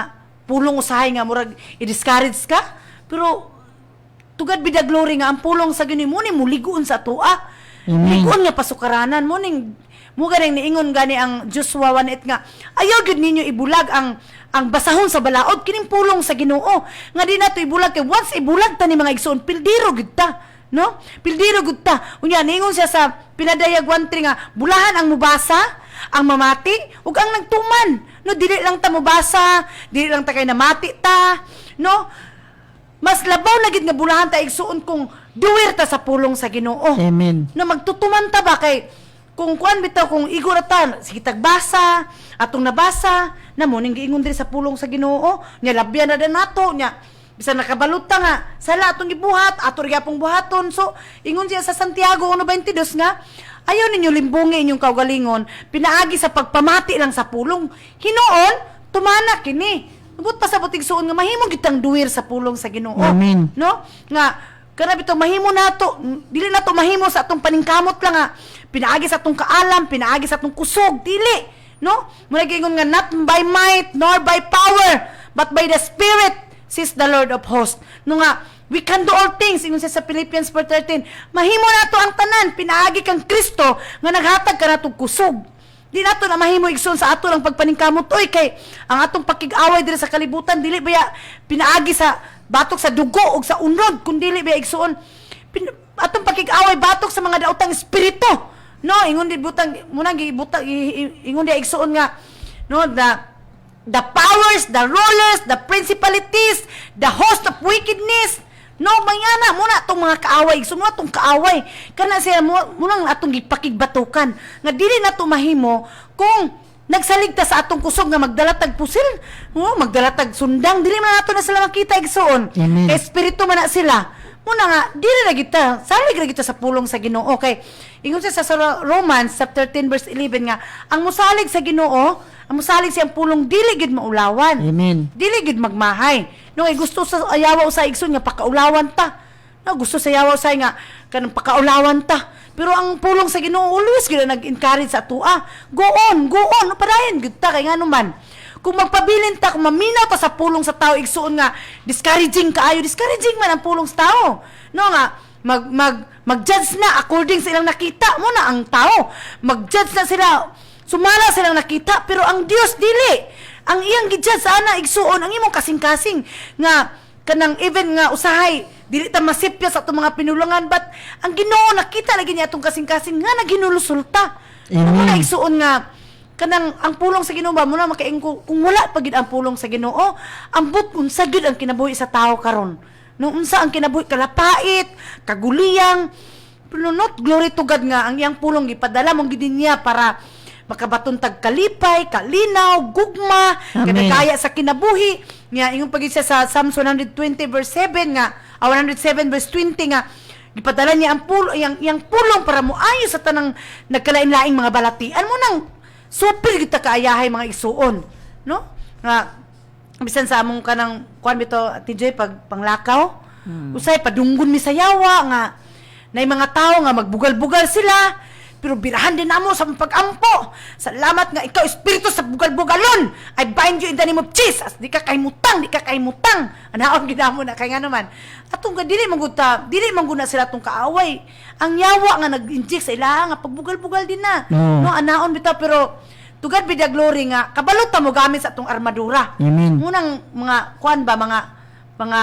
pulong usahay nga murag i-discourage ka. Pero tugad bida glory nga ang pulong sa gini mo ni muligon sa tua. Ligon nga pasukaranan mo ning mo ganing niingon gani ang Joshua 1:8 nga ayaw gud ninyo ibulag ang basahon sa balaod kining pulong sa Ginoo nga di nato ibulag kay once ibulag ta ni mga igsoon pildiro gud ta no pildiro gud ta unya niingon siya sa pinadayag 1:3 nga bulahan ang mubasa ang mamati ug ang nagtuman no dili lang ta mubasa dili lang ta kay namati ta no mas labaw na gid nga bulahan ta igsuon kung duwer ta sa pulong sa Ginoo Amen. no magtutuman ta ba kay kung kuan bitaw kung iguratan sige tagbasa atong nabasa namo ning giingon diri sa pulong sa Ginoo nya labyan na nato nya bisan nakabalot ta nga sala atong gibuhat ato ri gyapong buhaton so ingon siya sa Santiago 1:22 nga ayaw ninyo limbungi inyong kaugalingon pinaagi sa pagpamati lang sa pulong hinuon tumana kini ubot pa sa butig suon nga mahimo gitang duwir sa pulong sa Ginoo Amen. no nga kana bitaw mahimo nato dili nato mahimo sa atong paningkamot lang nga pinaagi sa atong kaalam pinaagi sa atong kusog dili no muna gingon nga not by might nor by power but by the Spirit says the Lord of hosts no nga we can do all things ingon siya sa Philippians 4:13 mahimo nato ang tanan pinaagi kang Kristo nga naghatag ka natong kusog di nato na mahimo igsoon sa ato lang pagpaningkamot oy kay ang atong pakig-away diri sa kalibutan dili baya pinaagi sa batok sa dugo ug sa unod kun dili baya igsoon atong pakig-away batok sa mga daotang espiritu no ingon di butang munang gibutang ingon di igsoon nga no the powers the rulers the principalities the host of wickedness no mayana muna tong mga kaaway igsoon mo tong kaaway kana siya munang atong gipakigbatukan nga dili nato mahimo kung nagsaligta sa atong kusog nga magdalatag pusil magdalatag sundang dili man nato na sila makita igsoon kay espiritu man na sila muna nga dili ra kita salig ra kita sa pulong sa Ginoo kay ingon siya sa Romans chapter 10 verse 11 nga ang musalig sa Ginoo ang musalig siyang pulong dili gid maulawan Amen. dili gid magmahay no gusto sa ayawa sa igsoon nga pakaulawan ta no gusto sa ayawa sa nga kanang pakaulawan ta pero ang pulong sa Ginoo always gid nag-encourage sa tua go on no padayon gid ta kay ngano man kung magpabilin ta kung maminaw ta sa pulong sa tao igsuon nga discouraging man ang pulong sa tao no nga mag-judge na according sa ilang nakita mo na ang tao mag-judge na sila sumala silang nakita pero ang Dios dili ang iyang gidjudge sa ana igsuon ang imong kasing-kasing nga kanang even nga usahay dili ta masipya sa atong mga pinulungan but ang Ginoo nakita lagi niya atong kasing-kasing nga naginulusulta mo na igsuon nga kanang ang pulong sa Ginoo ba mo na makaingko kung wala pa gid ang pulong sa Ginoo ambot unsa gid ang kinabuhi sa tao karon no unsa ang kinabuhi kalapait kaguliyang pero not glory to God nga ang iyang pulong gipadala mong gid niya para makabaton tag kalipay kalinaw gugma kanagaya sa kinabuhi nga ingon pagid siya sa Psalms 120 verse 7 nga 107 verse 20 nga gipadala niya ang iyang pulong para moayo sa tanang nagkalain-laing mga balatian mo nang super kita kaayahay mga isuon no nga bisan sa among kanang kuan bito TJ pag panglakaw usay padunggon mi sa yawa nga nay mga tao nga magbugal-bugal sila pero birahan din namo sa pag-ampo salamat nga ikaw espiritu sa bugal-bugalon I bind you in the name of Jesus di ka kaymutang anaon gid mo na kay ngano man atong dili man guna sila tong kaaway ang yawa nga nag-inject sa ila nga pagbugal-bugal din na no anaon bitaw pero tugad bida glory nga kabalot ta mo gamit sa atong armadura munang mga kuan ba mga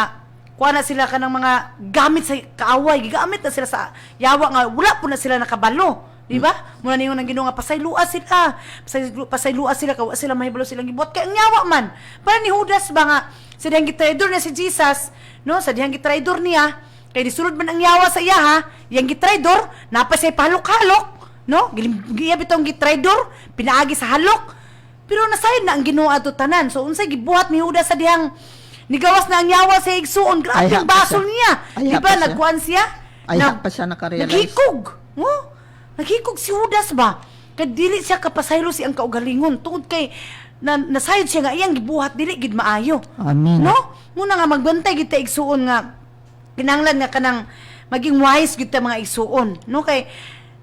kuha na sila kanang mga gamit sa kaaway gigamit na sila sa yawa nga wala po na sila nakabalo di ba muna ningon ang Ginoo nga pasayloa sila kawa sila mahibalo silang gibuhat kay ang yawa man para ni Judas ba nga sa dihang gitraidor na si Jesus no sa dihang gitraidor niya kay disulod man ang yawa sa iya ha yang gitraidor napa say pahalok-halok no giya bitong gitraidor pinaagi sa halok pero nasayod na ang Ginoo ato tanan so unsay gibuhat ni Judas sa dihang nigawas na ang yawa sa igsuon grabe ang basol niya di ba nagkuan siya pa siya nakarealize naghikog si Judas ba kay dili siya kapasaylo siyang kaugalingon tungod kay nasayod siya nga iyang gibuhat dili gid maayo amen no muna nga magbantay gid ta igsuon nga kinahanglan nga kanang maging wise gyud ta mga igsuon, no? Kay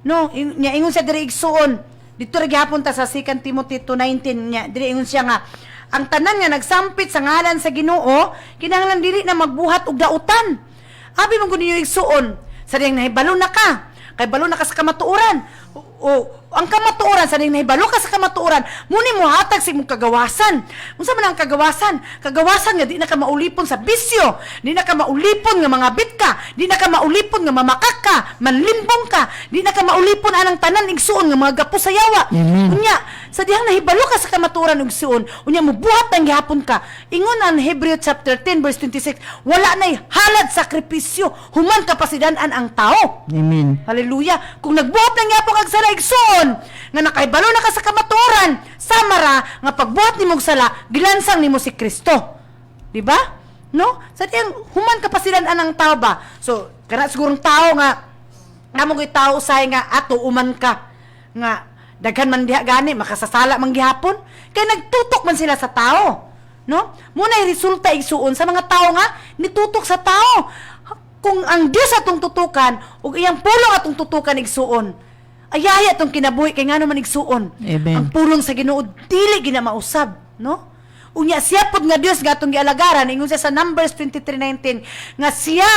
no, nya ingon sa diri igsuon, dito ra gyapon ta sa 2 Timothy 2:19 nya, diri ingon siya nga ang tanan nga nagsampit sa ngalan sa Ginoo kinahanglan dili na magbuhat og dautan. Abi man gud ninyo igsuon, sa diyang nahibalo na ka, kay balo na ka sa kamatuoran. O ang kamatuoran sa ding nahibalo ka sa kamatuoran, muni mo hatag sa imong kagawasan. Unsa man ang kagawasan? Kagawasan nga di na ka maulipon sa bisyo, di na ka maulipon nga mangabit ka, di na ka maulipon nga mamakak ka, manlimbong ka, di na ka maulipon anang tanan igsuon nga mga gapo sa yawa. Unya, sa dihang nahibalo ka sa kamatuoran ug igsuon, unya mo buhat ang gihapon ka. Ingon ang Hebrew chapter 10 verse 26, wala nay halad sakripisyo, human kapasidan-an ang tao. Amen. Hallelujah. Kung nagbuhat ng yapong ag sala igsoon, nga nakaibalo na ka sa kamatuoran, samara nga pagbuhat nimo og sala, gilansang nimo si Kristo. Di ba? No? Sa tiyang human kapasidan-an ang tao ba? So, kana sigurong tao nga namo gyud tao say nga ato uman ka nga daghan man diha gani makasasala man gihapon kay nagtutok man sila sa tao. No? Muna resulta igsuon sa mga tao nga nitutok sa tao. Kung ang Dios atong tutukan ug iyang pulong atong tutukan igsuon, ayaya atong kinabuhi kay ngano man igsuon. Amen. Ang pulong sa Ginoo dili gina mausab, no? Unya siya pod nga Dios nga atong gialagaran, ingon siya sa Numbers 23:19 nga siya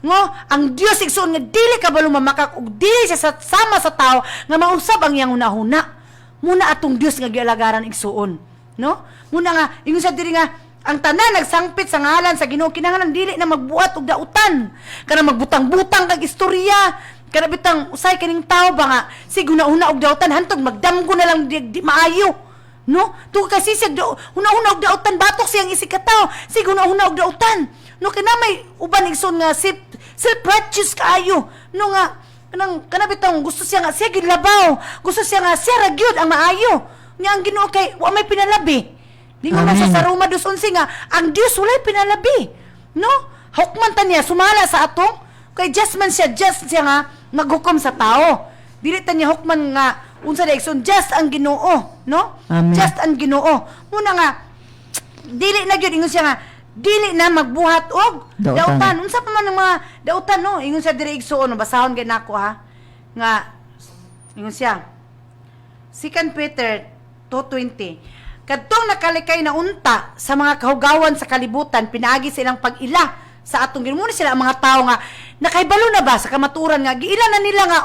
ngo ang Dios igsuon nga dili kabalo mamakak ug dili siya sama sa tao nga mausab ang iyang hunahuna. Muna atong Dios nga gialagaran igsuon, no? Muna nga ingon siya diri nga ang tanan nagsangpit sa ngalan sa Ginoo kinahanglan dili na magbuhat og dautan, kana magbutang-butang kag istorya, kana bitang usay kaning tao ba nga sig una-una og dautan hantog magdamgo na lang di maayo, no? Tu kasi sig una-una og dautan batok siyang isikataw, sig una-una og dautan, no? Kana may uban igsoon nga self-righteous kaayo, no nga kana bitang gusto siya nga siya gilabaw, gusto siya nga siya ra gyud ang maayo, nya ang Ginoo kay wa may pinalabi. Lingon na sa Roma 2:11 nga, ang Dios walay pinalabi. No? Hukman ta niya, sumala sa atong, kay just man siya, just siya nga, maghukom sa tao. Dili ta niya hukman nga, unsa na ikson, just ang Ginoo. No? Amen. Just ang Ginoo. Muna nga, dili na gyud ingon siya nga, dili na magbuhat og dautan. Unsa pa man ang mga dautan, no? Ingon siya diri igsuon, basahon gid nako ha. Nga, ingon siya, 2 Peter 2:20, kadtong nakalikay na unta sa mga kahugawan sa kalibutan, pinaagi silang pag-ila sa atong Ginoo. Sila ang mga tao nga nakaibalo na ba sa kamaturan nga giila na nila nga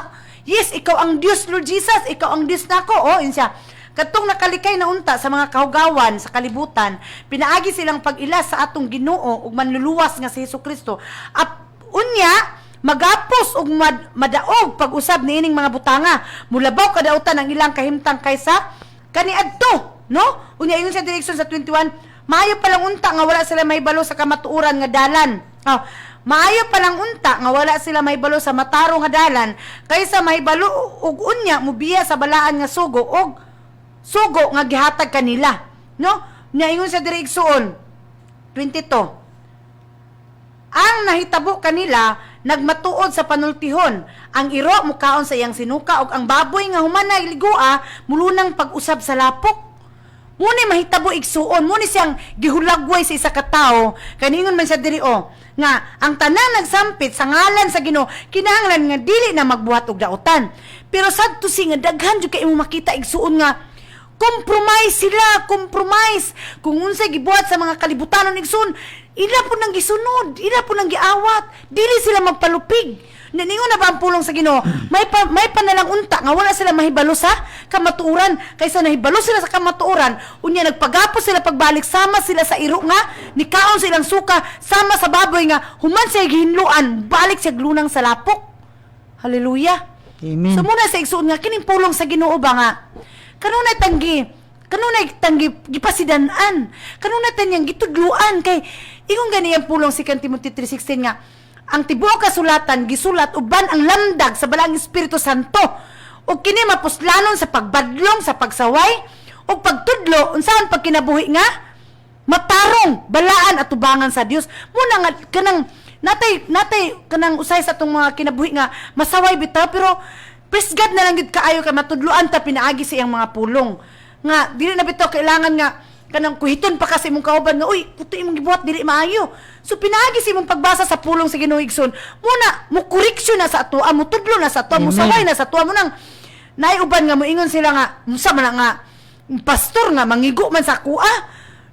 yes, ikaw ang Dios, Lord Jesus, ikaw ang Dios nako. Oh, insya. Kadtong nakalikay na unta sa mga kahugawan sa kalibutan, pinaagi silang pag-ila sa atong Ginoo ug manluluwas nga si Hesukristo. At unya magapos og madaog pag-usab niining mga butanga, mulabaw kadautan ang ilang kahimtang kaysa kaniadto. No? Unya ingon sa direksyon sa 21, maayo palang unta nga wala sila mahibalo sa kamatuoran nga dalan. Oh, maayo palang unta nga wala sila mahibalo sa mataro nga dalan kaysa mahibalo og unya mobiya sa balaan nga sugo og sugo nga gihatag kanila. No? Unya ingon sa direksyon 22, ang nahitabo kanila nagmatuod sa panultihon, ang iro mukaon sa iyang sinuka ug ang baboy nga human na ligua mulunang pag-usab sa lapok. Muni mahitabo igsuon, muni siyang gihulagway sa isa ka tawo, kaningon man siya diri nga ang tanan nagsampit sa ngalan sa Ginoo kinahanglan nga dili na magbuhat og dautan. Pero sadto si nga daghan jud kay imo makita igsuon nga compromise sila, compromise. Kung unsay gibuhat sa mga kalibutanon igsuon, ila po nang gisunod, ila po nang giawat, dili sila magpalupig. Naningon na ba ang pulong sa Ginoo? May panalang unta nga wala sila mahibalo sa kamatuoran, kaysa nahibalo sila sa kamatuoran, unya nagpagapos sila pagbalik, sama sila sa iro nga, nikaon silang suka, sama sa baboy nga, human siya gihinluan, balik siya glunang sa lapok. Hallelujah. Amen. So muna sa igsuon nga, kining pulong sa Ginoo ba nga, kanunay tanggi gipasidanan, kanunay tanyang gitudluan, kay ingon gani ang pulong 2 Timothy 3:16 nga, ang tibuok kasulatan gisulat uban ang lamdag sa balang Espiritu Santo ug kini mapuslanon sa pagbadlong, sa pagsaway ug pagtudlo unsaon pagkinabuhi nga matarong balaan at tubangan sa Dios. Muna nga kanang natay kanang usay sa atong mga kinabuhi nga masaway bitaw, pero praise God na lang gid kaayo kay matudloan ta pinaagi sa iyang mga pulong nga dili na bitaw kailangan nga kanang kuhiton pa kasi imong kauban nga uy kuto imong gibuhat dili maayo. So pinaagi si imong pagbasa sa pulong sa Ginoo igsoon muna mo koreksyon na sa atoa mo tudlo na sa atoa mo saway na sa atoa mo nang naiuban nga mo ingon sila nga unsa man nga pastor nga mangigo man sa kuha.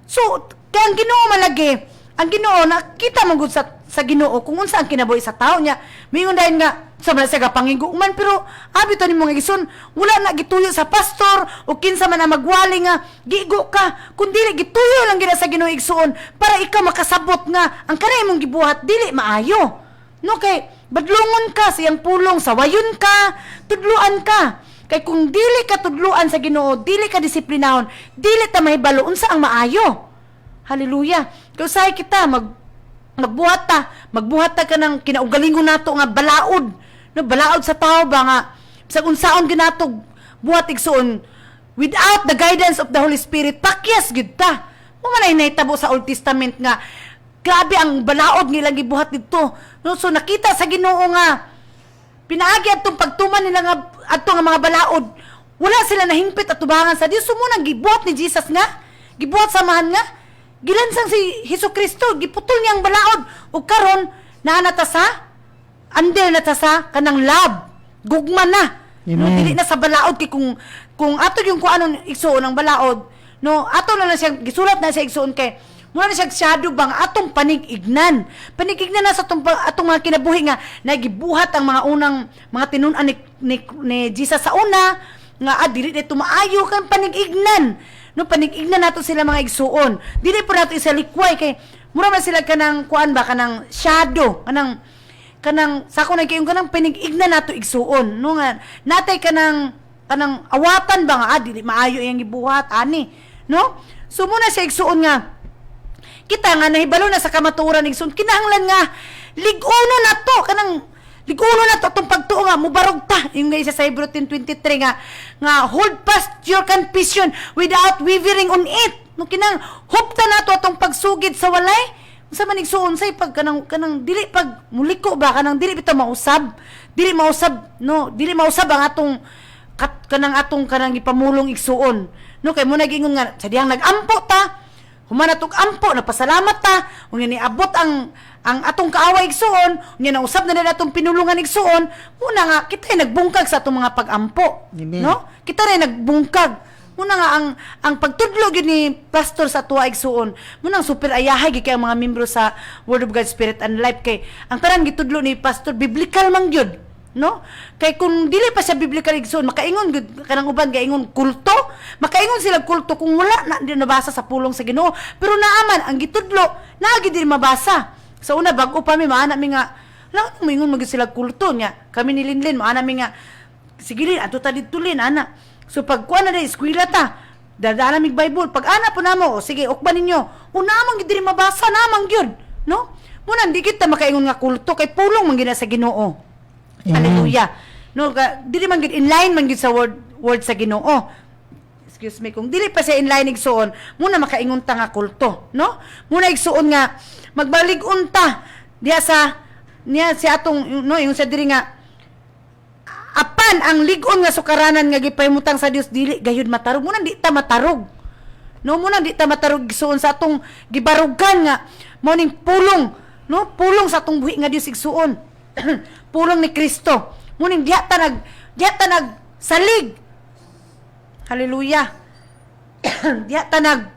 So kaya ang Ginoo malagi ang Ginoo nakita man gud sa Ginoo kung unsa ang kinabuhi sa tao niya. Mingon dahil nga sa man siya pangigo man pero abi to nimo nga gison wala na gituyo sa pastor o kinsa man na magwali nga gigo ka kun dili gituyo lang gina sa Ginoo igsoon para ikaw makasabot nga ang kanay imong gibuhat dili maayo. No kay badlongon ka sa iyang pulong sawayon ka tudluan ka. Kay kung dili ka tudluan sa Ginoo dili ka disiplinahon dili ta mahibalo unsa ang maayo. Hallelujah. Kay usahay kita magbuhat ta ka ng kinaugalingon nato nga balaod. No, balaod sa tao ba nga sa unsaon ginatog buhat igsoon without the guidance of the Holy Spirit pakyas gid ta. Mo man ay nahitabo sa Old Testament nga grabe ang balaod nilang gibuhat didto. No, so nakita sa Ginoo nga pinaagi atong pagtuman nila nga adto nga mga balaod wala sila nahingpit at tubangan sa Dios. Sumunang gibuhat ni Jesus nga gibuhat samahan nga gilansang si Hesukristo giputol niyang balaod ug karon naanata sa andel na ta sa kanang lab gugma na no dili na sa balaod kay kung ato yung kuanon igsoon ang balaod no ato na siya gisulat na siya igsoon kay mura na siya shadow bang atong panigignan na sa atong mga kinabuhi nga nagibuhat ang mga unang mga tinun-an ni Jesus sa una nga dili dito maayo kan panigignan no panigignan nato sila mga igsuon dili po nato isa likway kay mura man sila kanang kuan ba kanang shadow kanang sako na kayong kanang pinigignan nato igsuon no nga natay kanang awatan ba nga dili maayo iyang gibuhat ani no so muna siya igsuon nga kita nga nahibalo na sa kamatuoran igsuon kinahanglan nga lig-uno nato kanang lig-uno nato tong pagtuo nga mubarog ta yung nga isa sa Hebrew 10:23 nga hold fast your confession without wavering on it no kinang hupta nato atong pagsugid sa walay sa manigsuon say pag kanang dili pag muliko ba kanang dili bitaw mausab ang atong kanang ipamulong igsuon no kay mo nagingon nga sa diyang nagampo ta humanatog ampo nagpasalamat ta unya niabot ang atong kaaway igsuon unya nausab na nila atong pinulungan igsuon muna nga kita ay nagbungkag sa atong mga pag-ampo. Amen. No kita ray nagbungkag muna nga ang pagtudlo gyud ni pastor sa tuwa igsuon muna ang super ayahay gyud kay ang mga membro sa Word of God Spirit and Life kay ang tanan gitudlo ni pastor biblical man gyud no kay kung dili pa siya biblical igsuon makaingon gyud kanang uban gaingon kulto makaingon sila kulto kung wala na di nabasa sa pulong sa Ginoo pero naaman ang gitudlo naa gyud din mabasa sa una bag-o pa mi maana mi nga lang moingon magid sila kulto nya kami ni Linlin maana mi nga sige lin ato ta didtulin ana. So pag kuha na na eskwela ta, dadala mig Bible, pag ana po namo, sige, ukba ninyo, unamang gid mabasa namang gyud, no? Muna di kita makaingon nga kulto kay pulong man gid sa Ginoo. Hallelujah. No, dili man gid inline man gid sa word sa Ginoo. Excuse me, kung dili pa siya inline igsuon, muna makaingon ta nga kulto, no? Muna igsuon nga magbalig-on ta diha si atong no, yung sa diri nga apan ang lig-on nga sukaranan nga gipahimutang sa Dios dili gayud matarog muna di ta matarog no muna di ta matarog igsuon sa atong gibarugan nga mao ning pulong no pulong sa atong buhi nga Dios igsuon pulong ni Kristo muna diha ta nag salig hallelujah diha ta nag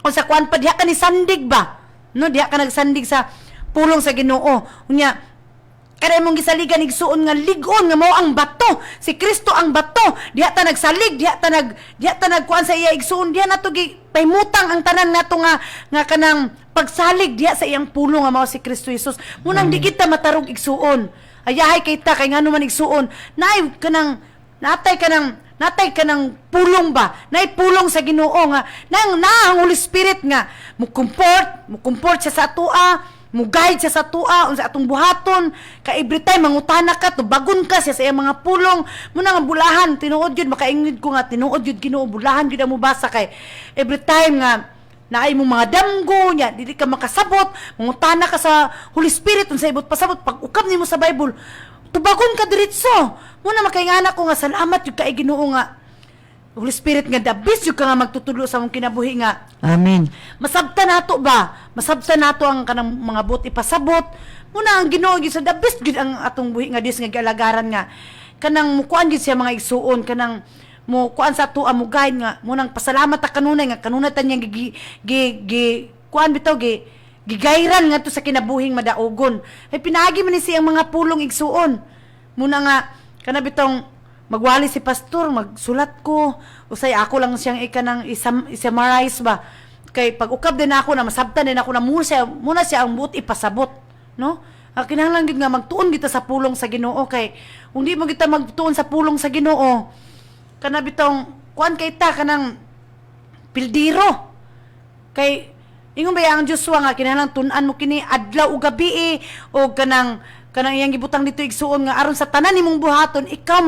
o sa kuan pa diha ka ni sandig ba no diha ka nagsandig sa pulong sa Ginoo unya kada imong gisaligan igsuon nga lig-on nga mao ang bato si Kristo ang bato diha ta nagsalig diha ta nagkuan sa iya igsuon diha nato gipahimutang ang tanan nato nga kanang pagsalig diha sa iyang pulong nga mao si Kristo Jesus munang di kita matarog igsuon ayahay kay ta kay ngano man igsuon natay kanang pulong ba nay pulong sa Ginoo nga nang ang Holy Spirit nga mo comfort siya sa atoa mo guide siya sa tua unsa atong buhaton ka every time mangutana ka tubagon ka siya sa iyang mga pulong mo nga bulahan tinuod jud makaingid ko nga tinuod jud Ginoo bulahan jud mo basa kay every time nga naay mo mga damgo nya dili ka makasabot mangutana ka sa Holy Spirit unsa ibot pasabot pag ukab nimo sa Bible tubagon ka diretso mo na makaingana ko nga salamat jud kay Ginoo nga Holy Spirit nga dabis yung ka nga magtutulo sa mong kinabuhi nga Amen. masabta nato ba? Masabta nato ang kanang mga buot ipasabot. Muna ang Ginoo gyud sa the best gyud ang atong buhi nga Dios nga gialagaran nga kanang mukuan gyud siya mga igsuon kanang mo kuan sa ato mo guide nga munang pasalamat ta kanunay nga kanunay ta niyang kuan bitaw gigayran nga to sa kinabuhing madaogon. Ay pinagi man ni siyang mga pulong igsuon. Muna nga kana bitong magwali si pastor, magsulat ko, usay ako lang siyang ikanang i-summarize ba. Kay pag ukab din ako na masabtan din ako na muna siya ang buot ipasabot, no? Kinahanglan gid nga magtuon kita sa pulong sa Ginoo kay kung di mo kita magtuon sa pulong sa Ginoo, kana bitong kuan kay ta kanang pildiro. Kay ingon ba ang Joshua nga kinahanglan tun-an mo kini adlaw ug gabi o kanang iyang gibutang dito igsuon nga aron sa tanan nimong buhaton ikaw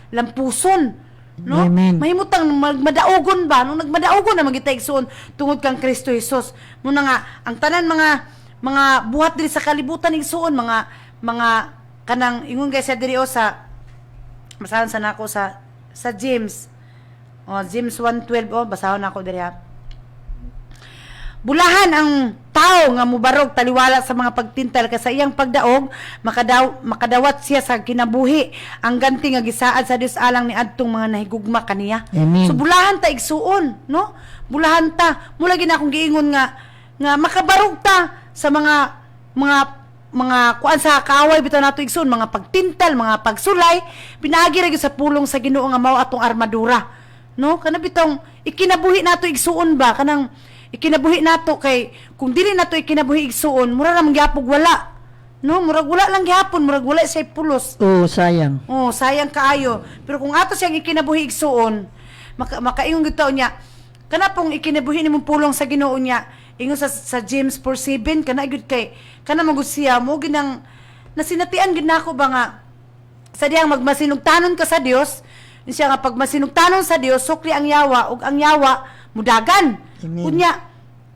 lampuson, no? Amen. Mahimutang madaogon ba nung nagmadaogon na magita igsuon tungod kang Kristo Jesus. Muna nga ang tanan mga buhat diri sa kalibutan igsuon mga kanang ingon guys diri o sa basahan sa nako sa James. James 1:12 basahon nako diri ha. Bulahan ang tao nga mubarog taliwala sa mga pagtintal kasi iyang pagdaog makadawat siya sa kinabuhi ang ganti nga gisaad sa Dios alang ni adtong mga nahigugma kaniya. Amen. So bulahan ta igsuon, no? Bulahan ta mula gid akong giingon nga makabarog ta sa mga kuan sa kaaway bitaw nato igsuon, mga pagtintal, mga pagsulay, pinaagi ra gyud sa pulong sa Ginoo nga mao atong armadura, no? Kana bitong ikinabuhi nato igsuon ba kanang ikinabuhi nato kay kung dili nato ikinabuhi igsuon mura ra man gyapon wala, no? Murag wala lang gyapon, murag wala say pulos. Oh, sayang. Sayang kaayo. Pero kung ato siyang ikinabuhi igsuon, makaingon gid taon niya. Kana pong ikinabuhi nimong pulong sa Ginoo niya. Ingon sa James 4:7 kana gid kay kana magud siya mo ginang nasinatian gid nako ba nga sa diyang magmasinugtanon ka sa Dios. Siya nga pag masinugtanon sa Dios sukli ang yawa ug ang yawa mudagan. Amen. Kunya,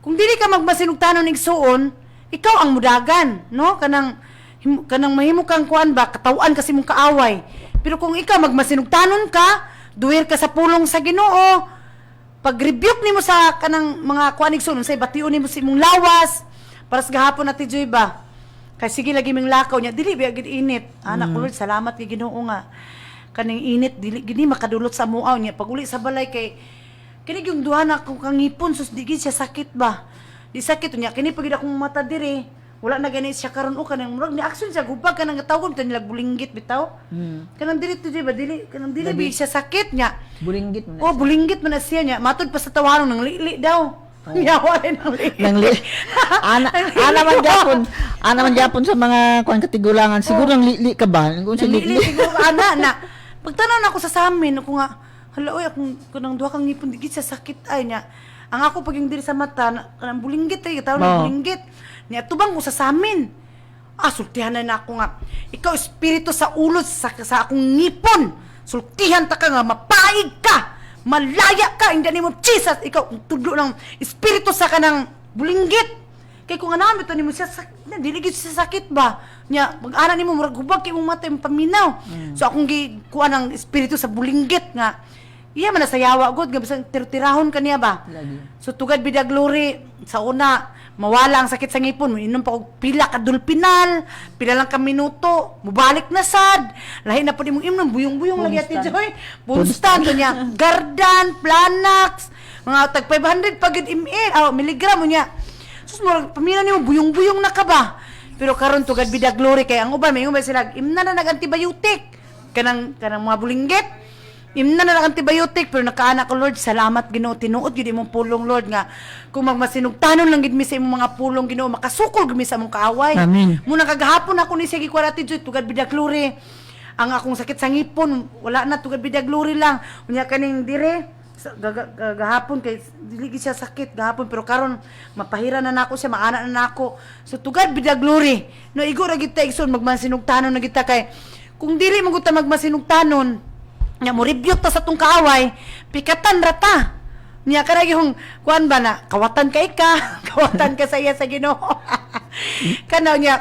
kung dili ka magmasinugtanon igsuon, ikaw ang mudagan, no? Kanang mahimo kang kuan ba, katawan kasi mong kaaway. Pero kung ikaw magmasinugtanon ka, duwer ka sa pulong sa Ginoo, pag-rebuke nimo sa kanang mga kuan igsuon, say bation nimo sa imong lawas, para sa gahapon natin Joy ba? Kay sige lagi ming lakaw niya, dili ba gid init. Anak ko Lord, salamat kay Ginoo nga. Kaning init dili gini makadulot sa muaw niya pag uli sa balay kay kini yung duha na kung kangipon sus di gid siya sakit ba di sakit niya kini pagid akong mata diri wala na gani siya karon o kanang murag ni action siya gubag kanang tawgon ta nila bulinggit bitaw kanang dili to ba dili kanang dili bi siya sakit niya Bulinggit mo na. bulinggit man na siya niya matud pa sa tawanon nang lili daw yawa rin ang lili Ana man gyapon sa mga kuan katigulangan. Siguro nang lili ka ba? Kung sa lili lili. siguro na pagtanaw na ako sa amin ako nga hala oy akong kanang duha kang ngipon digit sa sakit ay niya. Ang ako pag yung diri sa mata kanang bulinggit ay tawag na bulinggit. Niya tubang ko sa amin. Sultihan na ako nga. Ikaw espiritu sa ulo sa akong ngipon. Sultihan ta ka nga mapaig ka. Malaya ka in the name of Jesus. Ikaw tudlo ng espiritu sa kanang bulinggit. Kay kung ano ito nimo siya dili gid siya sakit ba? Nya pag-ana nimo murag hubag kay imong mata imong paminaw. So akong kuan ang espiritu sa bulinggit nga iya man sa yawa gud nga bisan tirtirahon kaniya ba. So tugad bidag glory sa una mawala ang sakit sa ngipon, inom pa og pila ka dulpinal, pila lang ka minuto, mubalik na sad. Lahi na pud imong imnon buyong-buyong lagi ati Joy. Bunstan niya, Gardan, Planax, mga tag 500 pagid ml, miligram niya. Sus mo pamina nimo buyong-buyong na ka ba? Pero karon tugad bidag glory kay ang uban may sila imna na nag-antibiotic. Kanang mga bulinggit. Imna na antibiotic pero nakaana ko Lord salamat Ginoo tinuod gyud imong pulong Lord nga kung magmasinugtanon lang gid mi sa imong mga pulong Ginoo makasukol gid mi sa imong kaaway. Amen. Muna kagahapon ako ni sige kwarati Joy tugad bidag glory. Ang akong sakit sa ngipon wala na tugad bidag glory lang. Unya kaning dire gahapon kay dili gid siya sakit gahapon pero karon mapahira na nako siya maana na nako. So tugad bidag glory. No igo ra gid ta igsoon magmasinugtanon na gid ta kay kung dili mo gud ta magmasinugtanon nya mo rebuke ta sa tong kaaway pikatan rata niya kana yung kuan ba na kawatan kay ka kawatan ka sa iya sa Ginoo kana niya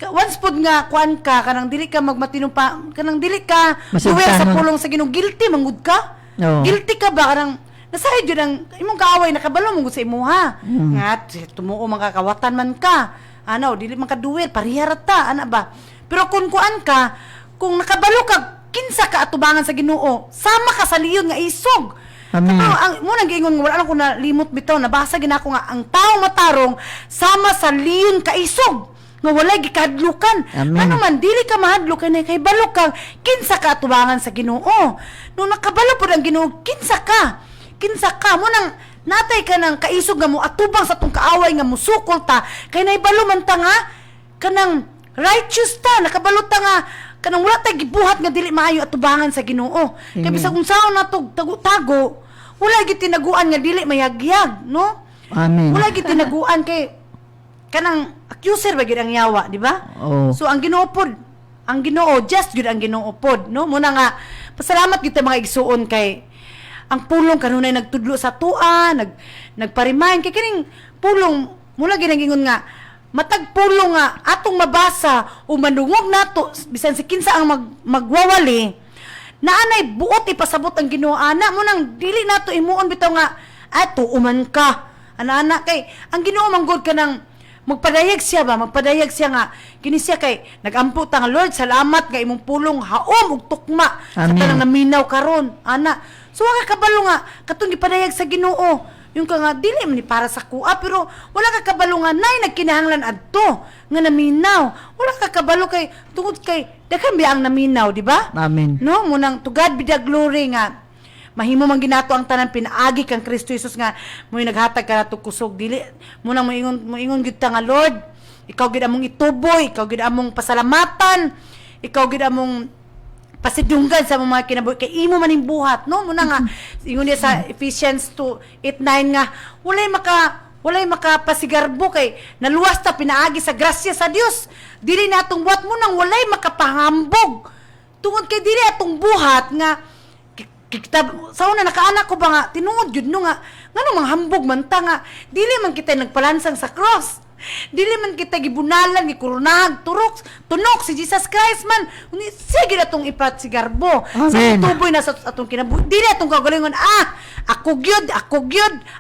once pud nga kuan ka kanang dili ka magmatinong pa kanang dili ka duwer sa pulong sa Ginoo guilty mangud ka Oo. Guilty ka ba karang nasayod yun ang imong kaaway nakabalo mo sa imuha. Nga tumuo makakawatan man ka. Ano, dili man ka duwel, parihara ta, ana ba? Pero kung kuan ka, kung nakabalo ka, kinsa ka atubangan sa Ginoo, sama ka sa liyon nga isog. Amen. Ang muna giingon nga wala lang ko na limot bitaw, nabasa gina ko nga ang tao matarong sama sa liyon ka isog nga walay gikadlukan. Amen. Ano man dili ka mahadlukan kay balo kang kinsa ka atubangan sa Ginoo. No nakabalo pud ang Ginoo, kinsa ka mo nang natay ka ng kaisog nga mo atubang sa tong kaaway nga musukol ta kay naibalo man ta nga kanang righteous ta, nakabalo ta nga kanang wala tay gibuhat nga dili maayo atubangan sa Ginoo. Kay Amen. bisag unsaon natog tago-tago, wala gid tinaguan nga dili mayagyag, no? Amen. Wala gid tinaguan kay kanang accuser ba gid ang yawa, di ba? Oo. So ang Ginoo pod, ang Ginoo just gid ang Ginoo pod, no? Muna nga pasalamat gid ta mga igsuon kay ang pulong kanunay nagtudlo sa tua, nagpa-remind kay kining pulong mula gid ang ingon nga matag pulong nga atong mabasa o manungog nato bisan si kinsa ang magwawali naanay buot ipasabot ang Ginoo ana mo nang dili nato imuon bitaw nga ato uman ka ana kay ang Ginoo manggod ka nang magpadayag siya nga kini siya kay nagampo ta nga Lord salamat nga imong pulong haom ug tukma sa Amen. tanang naminaw karon ana so wala ka kabalo nga katong gipadayag sa Ginoo yung ka nga dili man ni para sa kuha pero wala ka kabalo nga nay nagkinahanglan adto nga naminaw wala ka kabalo kay tungod kay daghan biya ang naminaw di ba Amen. no munang to God be the glory nga mahimo man ginato ang tanan pinaagi kang Kristo Jesus nga mo'y naghatag ka nato kusog dili munang moingon gid ta nga Lord ikaw gid among ituboy ikaw gid among pasalamatan ikaw gid among pasidunggan sa mga kinabuhi kay imo maning buhat no muna nga ingon niya sa Ephesians 2:8-9 nga walay makapasigarbo kay naluwas ta pinaagi sa grasya sa Dios dili natong buhat mo nang walay makapahambog tungod kay dili atong buhat nga kita sa una nakaanak ko ba nga tinuod jud no nga ngano mang hambog man ta nga dili man kita nagpalansang sa cross dili man kita gibunalan ni kurunag tunok si Jesus Christ man sige na tong ipat si garbo sa Amen. tuboy na sa atong kinabuhi dili atong kagalingon ako gyud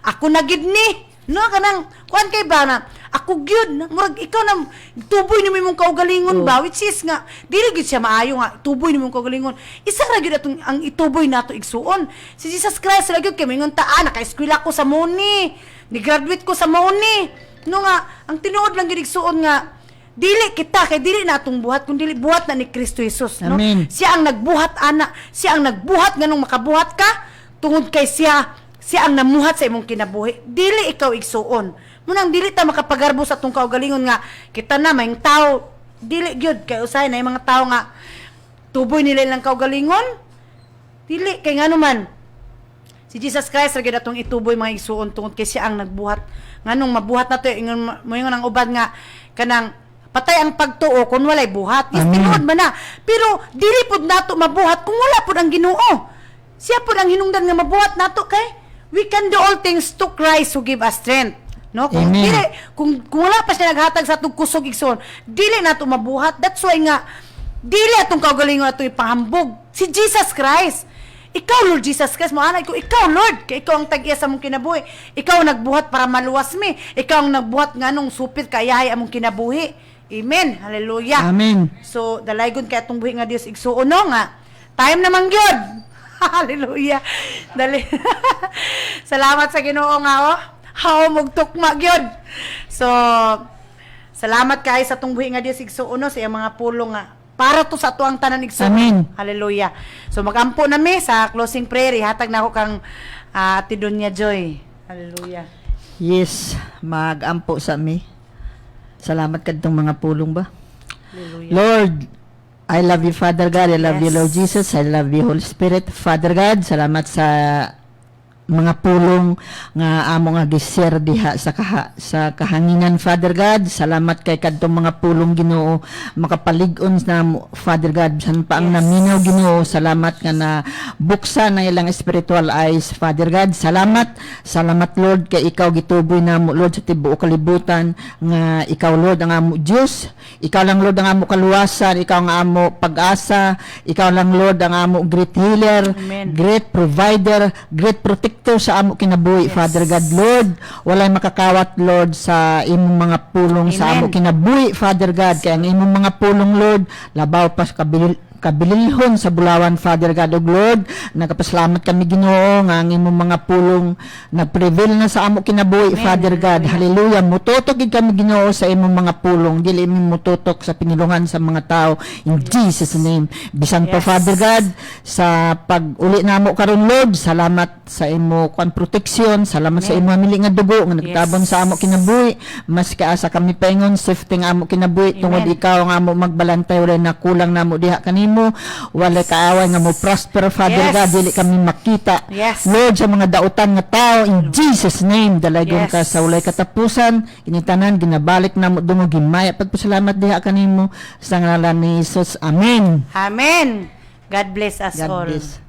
ako na gid ni no kanang kuan kay ba na ako gyud murag ikaw na tuboy ni imong kaugalingon ba which is nga dili gid siya maayo nga tuboy ni imong kaugalingon isa ra gyud atong ang ituboy nato igsuon si Jesus Christ ra gyud kay mingon ta naka-eskwela ko sa Moni ni graduate ko sa Moni no nga ang tinuod lang gid igsuon nga dili kita kay dili natong buhat kun dili buhat na ni Kristo Jesus no Amen. siya ang nagbuhat ana siya ang nagbuhat nganong makabuhat ka tungod kay siya ang namuhat sa imong kinabuhi dili ikaw igsuon munang dili ta makapagarbo sa atong kaugalingon nga kita na mayong tao dili gyud kay usay na yung mga tao nga tuboy nila lang kaugalingon dili kay ngano man si Jesus Christ ra gyud atong ituboy mga igsuon tungod kay siya ang nagbuhat nganong mabuhat nato ingon mo ang ubad nga kanang patay ang pagtuo kung walay buhat is Amen. tinuod man na pero dili pud nato mabuhat kung wala pud ang Ginoo siya pud ang hinungdan nga mabuhat nato kay we can do all things to Christ who give us strength no kung Amen. dili kung wala pa siya naghatag sa atong kusog igsoon dili nato mabuhat that's why nga dili atong kaugalingon ato ipahambog si Jesus Christ ikaw Lord Jesus Christ mo anay ko ikaw Lord kay ikaw ang tag-iya sa among kinabuhi ikaw ang nagbuhat para maluwas mi ikaw ang nagbuhat nganong supit kayahay among kinabuhi amen hallelujah Amen. so dalaygon kay atong buhi nga Dios igsuon no nga time naman gyud hallelujah dali salamat sa Ginoo nga haom og tukma gyud so salamat kay sa atong buhi nga Dios igsuon no sa iyang mga pulong nga para to sa tuang tanan igsuon Amen. hallelujah so magampo na mi sa closing prayer ihatag na ako kang Ate Donya Joy hallelujah Yes, mag-ampo sa mi. Salamat kadtong mga pulong ba? hallelujah Lord, I love you, Father God. I love you, Yes. Lord Jesus. I love you, Holy Spirit. Father God, salamat sa mga pulong nga amo nga gi-share diha sa kahanginan, Father God. Salamat kay kadtong mga pulong Ginoo makapalig-on na mo, Father God, bisan pa ang Yes. naminaw Ginoo. Salamat nga na buksan ang ilang spiritual eyes, Father God. Salamat Lord kay ikaw gituboy namo Lord sa tibuok kalibutan nga ikaw Lord ang amo Dios. Ikaw lang Lord ang amo kaluwasan, ikaw ang amo pag-asa, ikaw lang Lord ang amo great healer, Amen. great provider, great protector sa amo kinabuhi, Yes. Father God. Lord, walay makakawat Lord sa imong mga pulong sa amo Amen. kinabuhi, Father God. Kaya ang imong mga pulong Lord, labaw pa sa kabililhon sa bulawan, Father God. O Lord, nagapasalamat kami Ginoo nga ang imong mga pulong nagprevail na sa amo kinabuhi, Amen. Father God. Hallelujah. Mututok gid kami Ginoo sa imong mga pulong, dili mi mututok sa pinulungan sa mga tao, in Jesus name. Bisan pa Yes. Father God, sa pag-uli namo karon Lord, salamat sa imo kwan proteksyon, salamat sa imo mili nga dugo nga nagtabon Yes. sa amo kinabuhi. Mas kaasa kami paingon safety nga amo kinabuhi tungod Amen. ikaw nga amo magbalantay wala na kulang namo diha kanimo, wala kaaway nga mo prosper, Father Yes. God, dili kami makita Yes. Lord sa mga dautan nga tao, in Jesus name. Dalagon Yes. ka sa walay katapusan, initanan ginabalik namo dungo gimaya pagpasalamat diha kanimo sa ngalan ni Jesus. Amen. Amen. God bless us God all. bless.